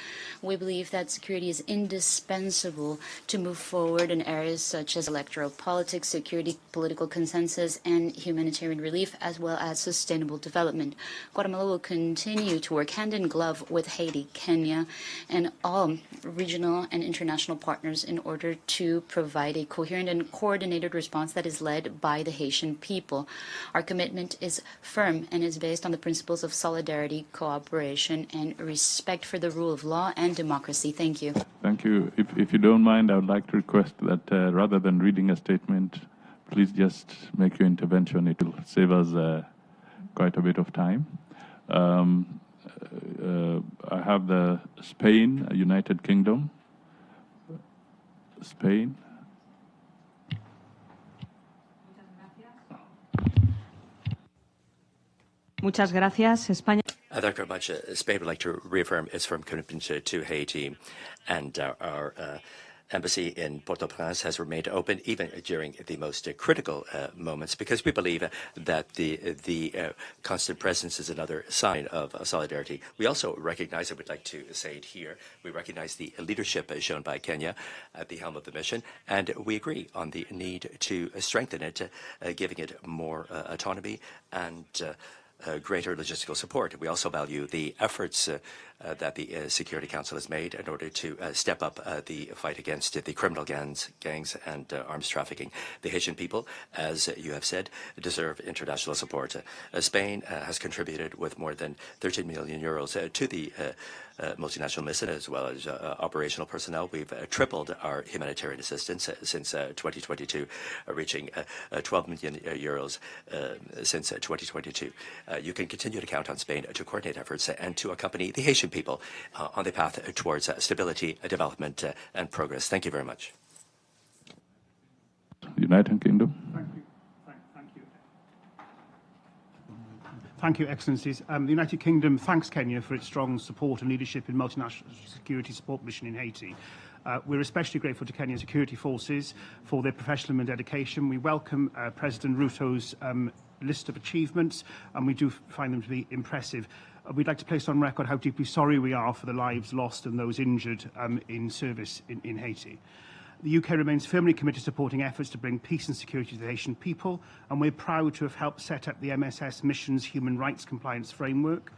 We believe that security is indispensable to move forward in areas such as electoral politics, security, political consensus, and humanitarian relief, as well as sustainable development. Guatemala will continue to work hand in glove with Haiti, Kenya, and all regional and international partners in order to provide a coherent and coordinated response that is led by the Haitian people. Our commitment is firm and is based on the principles of solidarity, cooperation, and respect for the rule of law and democracy. Thank you. Thank you. If you don't mind, I would like to request that rather than reading a statement, please just make your intervention. It will save us quite a bit of time. I have the Spain, United Kingdom. Spain. Muchas gracias, España. Thank you very much. Spain would like to reaffirm its firm commitment to Haiti, and our embassy in Port-au-Prince has remained open even during the most critical moments, because we believe that the constant presence is another sign of solidarity. We also recognize, and we'd like to say it here, we recognize the leadership shown by Kenya at the helm of the mission, and we agree on the need to strengthen it, giving it more autonomy and greater logistical support. We also value the efforts that the Security Council has made in order to step up the fight against the criminal gangs and arms trafficking. The Haitian people, as you have said, deserve international support. Spain has contributed with more than 13 million euros to the multinational mission, as well as operational personnel. We've tripled our humanitarian assistance since 2022, reaching 12 million euros since 2022. You can continue to count on Spain to coordinate efforts and to accompany the Haitian people on the path towards stability, development, and progress. Thank you very much. United Kingdom. Thank you, Excellencies. The United Kingdom thanks Kenya for its strong support and leadership in multinational security support mission in Haiti. We're especially grateful to Kenyan security forces for their professionalism and dedication. We welcome President Ruto's list of achievements, and we do find them to be impressive. We'd like to place on record how deeply sorry we are for the lives lost and those injured in service in Haiti. The UK remains firmly committed to supporting efforts to bring peace and security to the Haitian people, and we're proud to have helped set up the MSS mission's human rights compliance framework,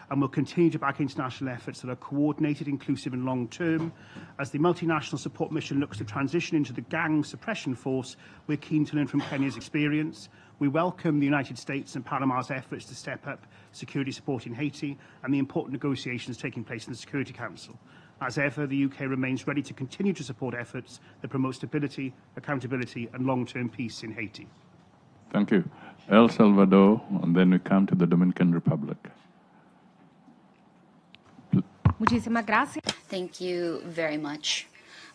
and will continue to back international efforts that are coordinated, inclusive and long-term. As the multinational support mission looks to transition into the gang suppression force, we're keen to learn from Kenya's experience. We welcome the United States and Panama's efforts to step up security support in Haiti and the important negotiations taking place in the Security Council. As ever, the UK remains ready to continue to support efforts that promote stability, accountability and long-term peace in Haiti. Thank you. El Salvador, and then we come to the Dominican Republic. Muchísimas gracias. Thank you very much.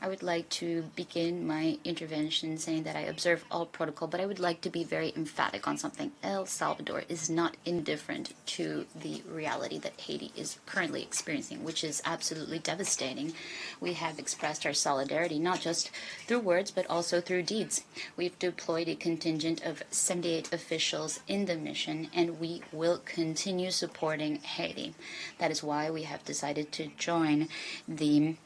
I would like to begin my intervention saying that I observe all protocol, but I would like to be very emphatic on something. El Salvador is not indifferent to the reality that Haiti is currently experiencing, which is absolutely devastating. We have expressed our solidarity not just through words, but also through deeds. We've deployed a contingent of 78 officials in the mission, and we will continue supporting Haiti. That is why we have decided to join the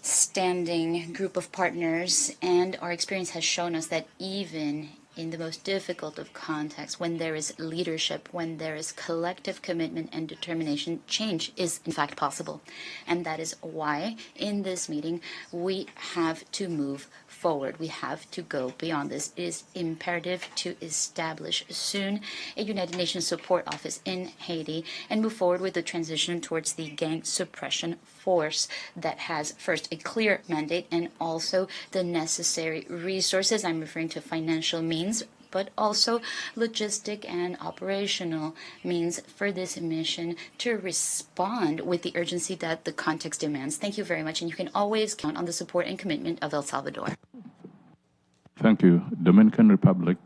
standing group of partners, and our experience has shown us that even in the most difficult of contexts, when there is leadership, when there is collective commitment and determination, change is in fact possible. And that is why in this meeting we have to move forward. We have to go beyond this. It is imperative to establish soon a United Nations support office in Haiti and move forward with the transition towards the gang suppression force that has first a clear mandate and also the necessary resources. I'm referring to financial means, but also logistic and operational means for this mission to respond with the urgency that the context demands. Thank you very much, and you can always count on the support and commitment of El Salvador. Thank you. Dominican Republic.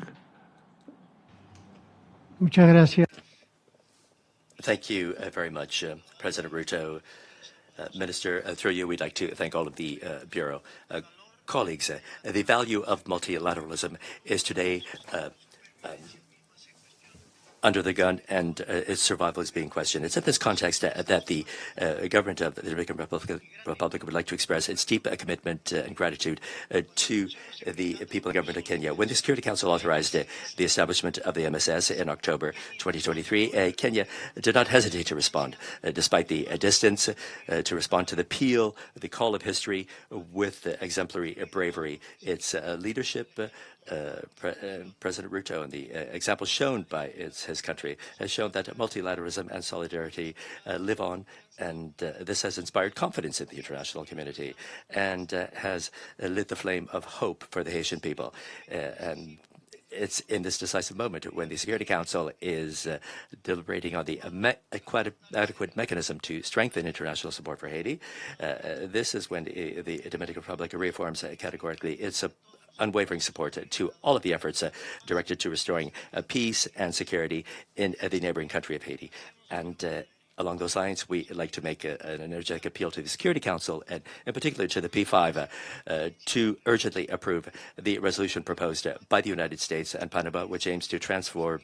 Muchas gracias. Thank you very much, President Ruto. Minister, through you, we'd like to thank all of the Bureau. Colleagues, the value of multilateralism is today under the gun, and its survival is being questioned. It's in this context that the government of the Dominican Republic would like to express its deep commitment and gratitude to the people and government of Kenya. When the Security Council authorized the establishment of the MSS in October 2023, Kenya did not hesitate to respond, despite the distance, to respond to the appeal, the call of history with exemplary bravery. Its leadership, President Ruto, and the example shown by his country has shown that multilateralism and solidarity live on, and this has inspired confidence in the international community and has lit the flame of hope for the Haitian people. And it's in this decisive moment when the Security Council is deliberating on the adequate mechanism to strengthen international support for Haiti. This is when the Dominican Republic reaffirms categorically its unwavering support to all of the efforts directed to restoring peace and security in the neighboring country of Haiti. And along those lines, we like to make an energetic appeal to the Security Council, and in particular to the P5, to urgently approve the resolution proposed by the United States and Panama, which aims to transform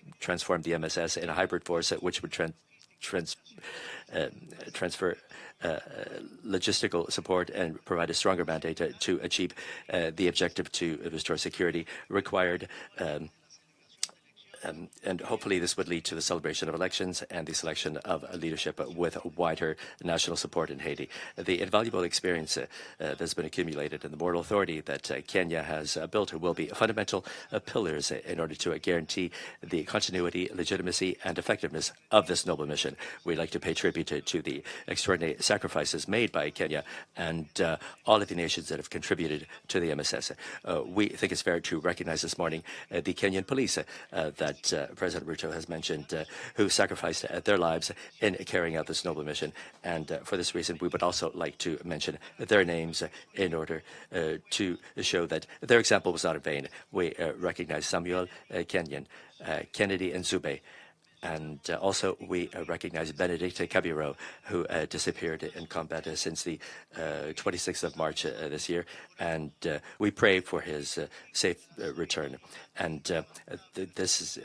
the MSS in a hybrid force, which would transfer logistical support and provide a stronger mandate to achieve the objective to restore security required. And hopefully this would lead to the celebration of elections and the selection of a leadership with wider national support in Haiti. The invaluable experience that has been accumulated and the moral authority that Kenya has built will be fundamental pillars in order to guarantee the continuity, legitimacy, and effectiveness of this noble mission. We'd like to pay tribute to the extraordinary sacrifices made by Kenya and all of the nations that have contributed to the MSS. We think it's fair to recognize this morning the Kenyan police that President Ruto has mentioned, who sacrificed their lives in carrying out this noble mission. And for this reason, we would also like to mention their names in order to show that their example was not in vain. We recognize Samuel Kenyon, Kennedy and Zube. And also, we recognize Benedict Cabiro, who disappeared in combat since the 26th of March this year. And we pray for his safe return. And this is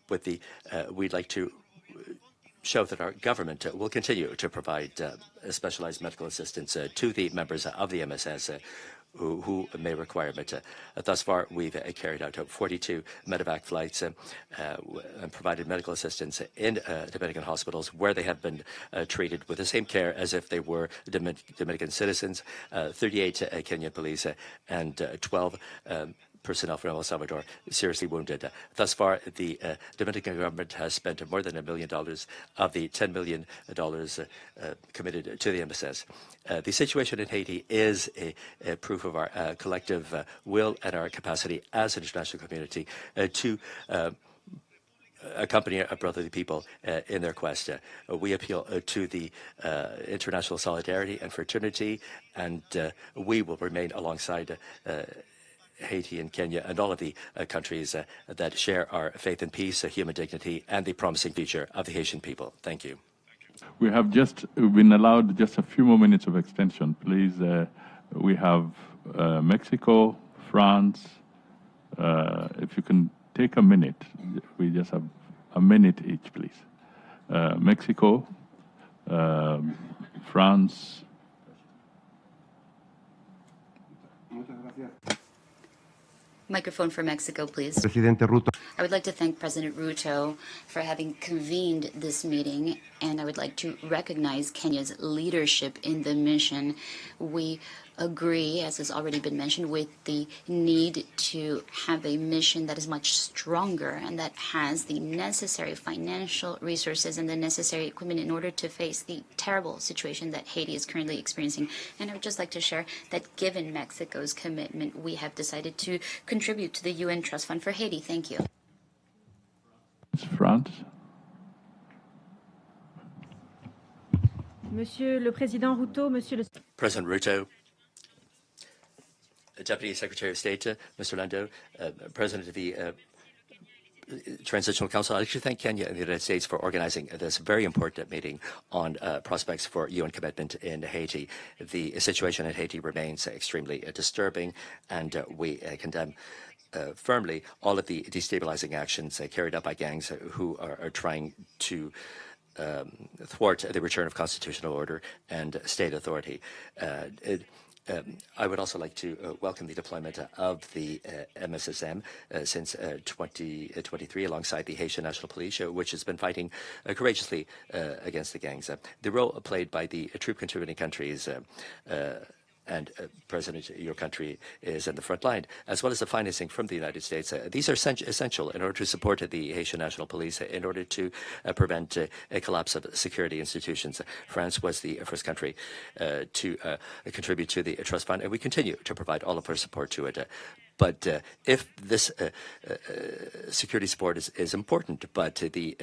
we'd like to show that our government will continue to provide specialized medical assistance to the members of the MSS who may require it. Thus far, we've carried out 42 medevac flights and provided medical assistance in Dominican hospitals where they have been treated with the same care as if they were Dominican citizens, 38 Kenyan police, and 12 personnel from El Salvador seriously wounded. Thus far, the Dominican government has spent more than $1 million of the $10 million committed to the MSS. The situation in Haiti is a proof of our collective will and our capacity as an international community to accompany our brotherly people in their quest. We appeal to the international solidarity and fraternity, and we will remain alongside Haiti and Kenya and all of the countries that share our faith in peace, human dignity, and the promising future of the Haitian people. Thank you. We have just been allowed just a few more minutes of extension, please. We have Mexico, France. If you can take a minute, we just have a minute each, please. Mexico, France. Microphone for Mexico, please. Presidente Ruto. I would like to thank President Ruto for having convened this meeting, and I would like to recognize Kenya's leadership in the mission. We agree, as has already been mentioned, with the need to have a mission that is much stronger and that has the necessary financial resources and the necessary equipment in order to face the terrible situation that Haiti is currently experiencing. And I would just like to share that given Mexico's commitment, we have decided to contribute to the UN Trust Fund for Haiti. Thank you. France. Monsieur le Président Ruto, Monsieur le President Ruto, Deputy Secretary of State, Mr. Lando, President of the Transitional Council, I'd like to thank Kenya and the United States for organizing this very important meeting on prospects for UN commitment in Haiti. The situation in Haiti remains extremely disturbing, and we condemn firmly all of the destabilizing actions carried out by gangs who are trying to thwart the return of constitutional order and state authority. I would also like to welcome the deployment of the MSSM since 2023 alongside the Haitian National Police, which has been fighting courageously against the gangs. The role played by the troop contributing countries and President, your country is in the front line, as well as the financing from the United States. These are essential in order to support the Haitian National Police, in order to prevent a collapse of security institutions. France was the first country to contribute to the trust fund, and we continue to provide all of our support to it. But if this security support is important, but the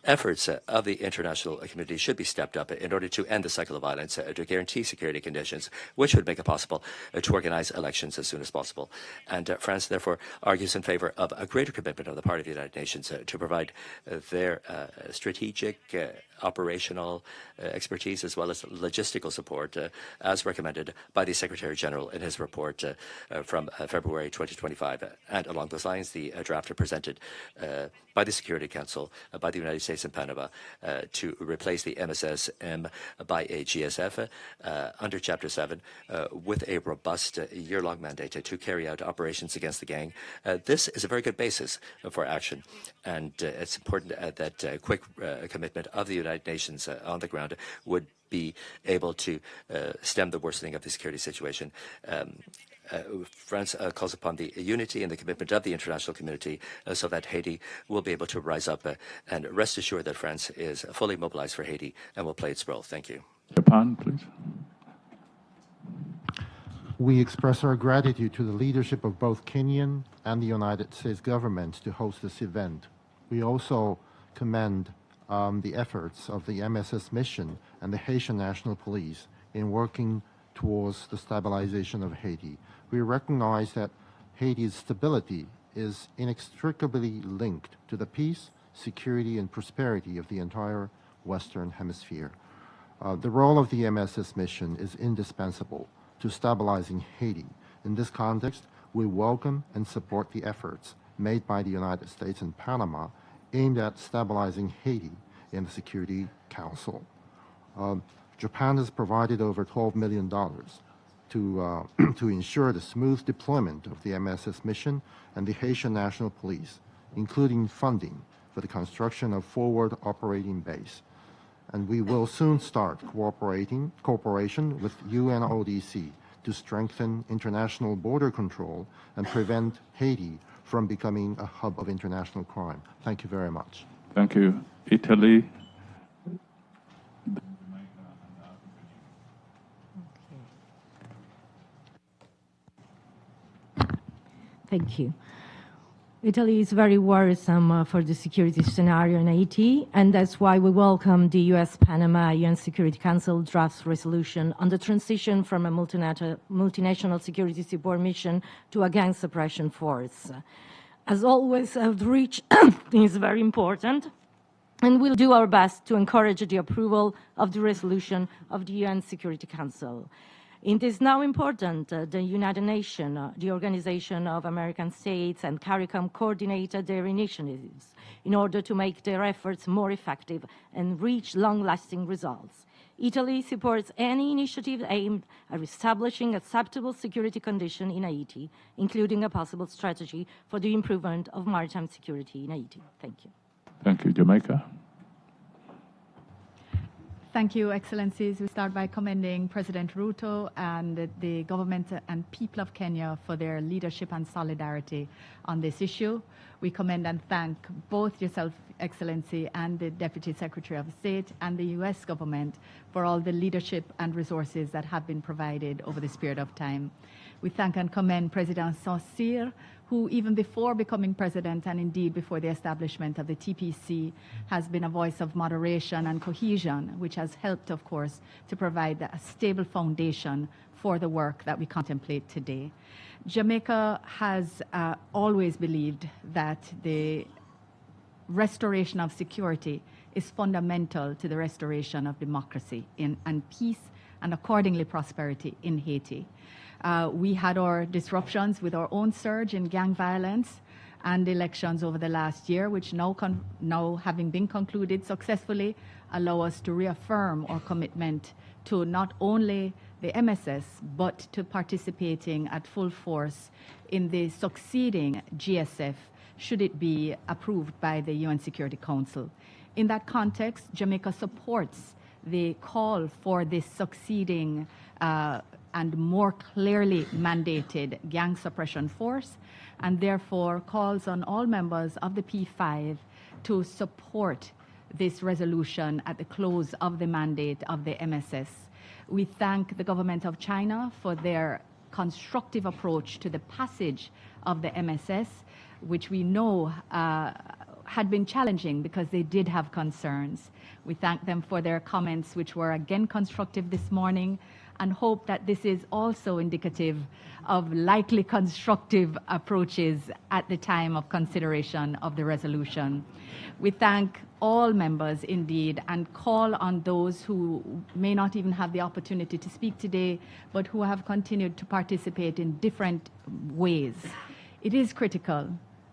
efforts of the international community should be stepped up in order to end the cycle of violence, to guarantee security conditions, which would make it possible to organize elections as soon as possible. And France, therefore, argues in favor of a greater commitment on the part of the United Nations to provide their strategic, operational expertise as well as logistical support, as recommended by the Secretary General in his report from February 2025. And along those lines, the draft presented by the Security Council, by the United States and Panama, to replace the MSSM by a GSF under Chapter 7 with a robust year-long mandate to carry out operations against the gang. This is a very good basis for action, and it's important that quick commitment of the United Nations on the ground would be able to stem the worsening of the security situation. France calls upon the unity and the commitment of the international community so that Haiti will be able to rise up, and rest assured that France is fully mobilized for Haiti and will play its role. Thank you. Japan, please. We express our gratitude to the leadership of both Kenyan and the United States governments to host this event. We also commend the efforts of the MSS mission and the Haitian National Police in working towards the stabilization of Haiti. We recognize that Haiti's stability is inextricably linked to the peace, security, and prosperity of the entire Western Hemisphere. The role of the MSS mission is indispensable to stabilizing Haiti. In this context, we welcome and support the efforts made by the United States and Panama aimed at stabilizing Haiti in the Security Council. Japan has provided over $12 million to ensure the smooth deployment of the MSS mission and the Haitian National Police, including funding for the construction of forward operating base. And we will soon start cooperation with UNODC to strengthen international border control and prevent Haiti from becoming a hub of international crime. Thank you very much. Thank you. Italy. Thank you. Italy is very worrisome for the security scenario in Haiti, and that's why we welcome the U.S.-Panama UN Security Council draft resolution on the transition from a multinational security support mission to a gang suppression force. As always, outreach is very important, and we'll do our best to encourage the approval of the resolution of the UN Security Council. It is now important the United Nations, the Organization of American States, and CARICOM coordinated their initiatives in order to make their efforts more effective and reach long-lasting results. Italy supports any initiative aimed at establishing acceptable security conditions in Haiti, including a possible strategy for the improvement of maritime security in Haiti. Thank you. Thank you. Jamaica. Thank you, Excellencies. We start by commending President Ruto and the government and people of Kenya for their leadership and solidarity on this issue. We commend and thank both yourself, Excellency, and the Deputy Secretary of State and the U.S. government for all the leadership and resources that have been provided over this period of time. We thank and commend President Saint-Cyr, who even before becoming president and indeed before the establishment of the TPC has been a voice of moderation and cohesion, which has helped, of course, to provide a stable foundation for the work that we contemplate today. Jamaica has always believed that the restoration of security is fundamental to the restoration of democracy and peace and accordingly prosperity in Haiti. We had our disruptions with our own surge in gang violence and elections over the last year, which now having been concluded successfully, allow us to reaffirm our commitment to not only the MSS, but to participating at full force in the succeeding GSF, should it be approved by the UN Security Council. In that context, Jamaica supports the call for this succeeding and more clearly mandated gang suppression force, and therefore calls on all members of the P5 to support this resolution at the close of the mandate of the MSS. We thank the government of China for their constructive approach to the passage of the MSS, which we know had been challenging because they did have concerns. We thank them for their comments, which were again constructive this morning, and hope that this is also indicative of likely constructive approaches at the time of consideration of the resolution. We thank all members indeed and call on those who may not even have the opportunity to speak today, but who have continued to participate in different ways. It is critical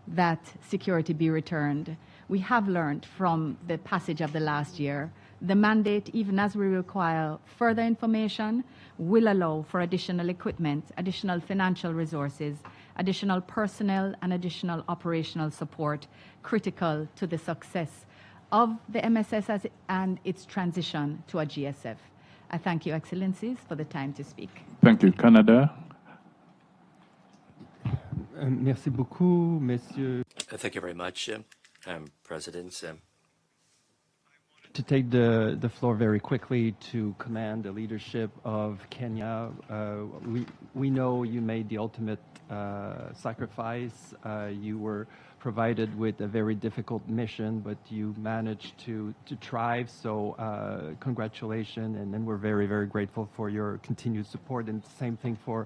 that security be returned. We have learned from the passage of the last year. The mandate, even as we require further information, will allow for additional equipment, additional financial resources, additional personnel, and additional operational support critical to the success of the MSS and its transition to a GSF. I thank you, Excellencies, for the time to speak. Thank you. Canada. Merci beaucoup, Monsieur. Thank you very much, President. To take the floor very quickly to commend the leadership of Kenya. We know you made the ultimate sacrifice. You were provided with a very difficult mission, but you managed to thrive. So congratulations, and we're very, very grateful for your continued support. And same thing for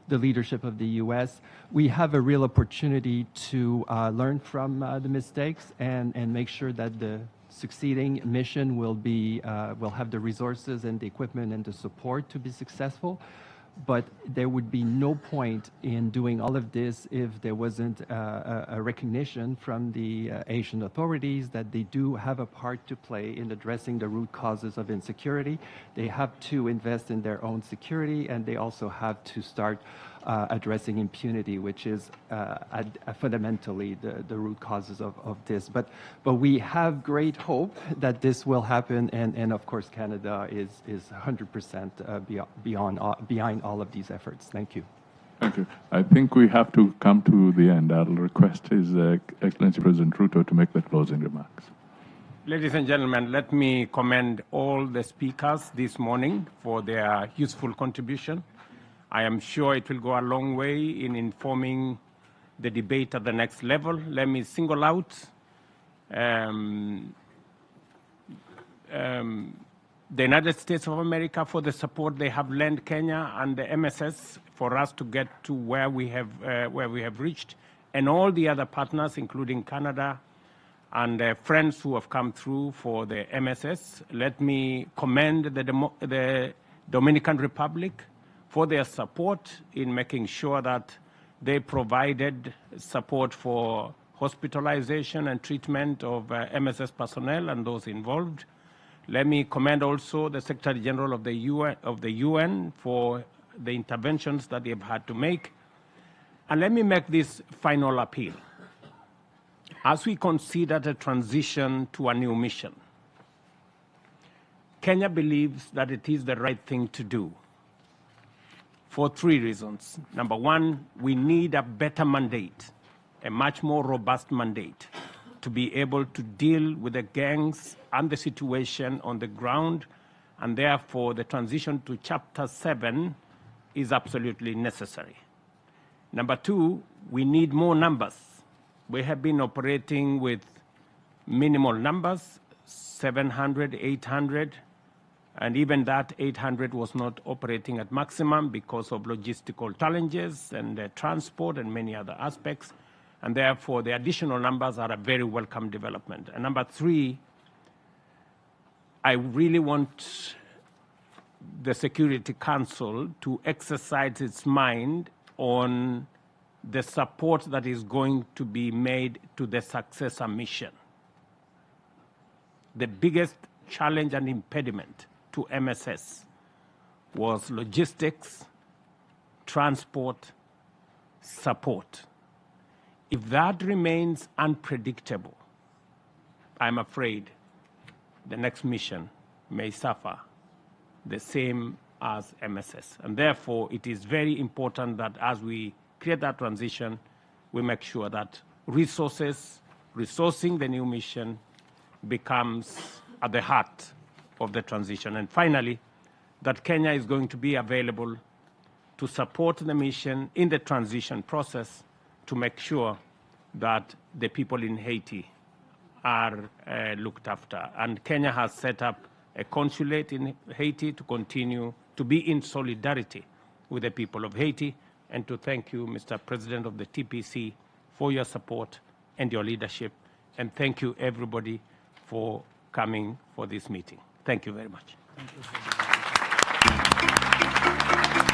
the leadership of the U.S. We have a real opportunity to learn from the mistakes and make sure that the succeeding mission will have the resources and the equipment and the support to be successful. But there would be no point in doing all of this if there wasn't a recognition from the Asian authorities that they do have a part to play in addressing the root causes of insecurity. They have to invest in their own security, and they also have to start addressing impunity, which is fundamentally the root causes of this. But we have great hope that this will happen, and of course Canada is 100% behind all of these efforts. Thank you. Thank you. I think we have to come to the end. I'll request His Excellency President Ruto to make the closing remarks. Ladies and gentlemen, let me commend all the speakers this morning for their useful contribution. I am sure it will go a long way in informing the debate at the next level. Let me single out the United States of America for the support they have lent Kenya and the MSS for us to get to where we have reached, and all the other partners, including Canada and friends who have come through for the MSS. Let me commend the Dominican Republic for their support in making sure that they provided support for hospitalization and treatment of MSS personnel and those involved. Let me commend also the Secretary General of the UN for the interventions that they've had to make. And let me make this final appeal. As we consider the transition to a new mission, Kenya believes that it is the right thing to do for 3 reasons. Number one, we need a better mandate, a much more robust mandate, to be able to deal with the gangs and the situation on the ground, and therefore the transition to Chapter 7 is absolutely necessary. Number two, we need more numbers. We have been operating with minimal numbers, 700, 800, and even that 800 was not operating at maximum because of logistical challenges and transport and many other aspects. And therefore, the additional numbers are a very welcome development. And number three, I really want the Security Council to exercise its mind on the support that is going to be made to the successor mission. The biggest challenge and impediment to MSS was logistics, transport, support. If that remains unpredictable, I'm afraid the next mission may suffer the same as MSS. And therefore, it is very important that as we create that transition, we make sure that resourcing the new mission becomes at the heart of the transition. And finally, that Kenya is going to be available to support the mission in the transition process to make sure that the people in Haiti are looked after. And Kenya has set up a consulate in Haiti to continue to be in solidarity with the people of Haiti, and to thank you, Mr. President of the TPC, for your support and your leadership. And thank you, everybody, for coming for this meeting. Thank you very much. Thank you.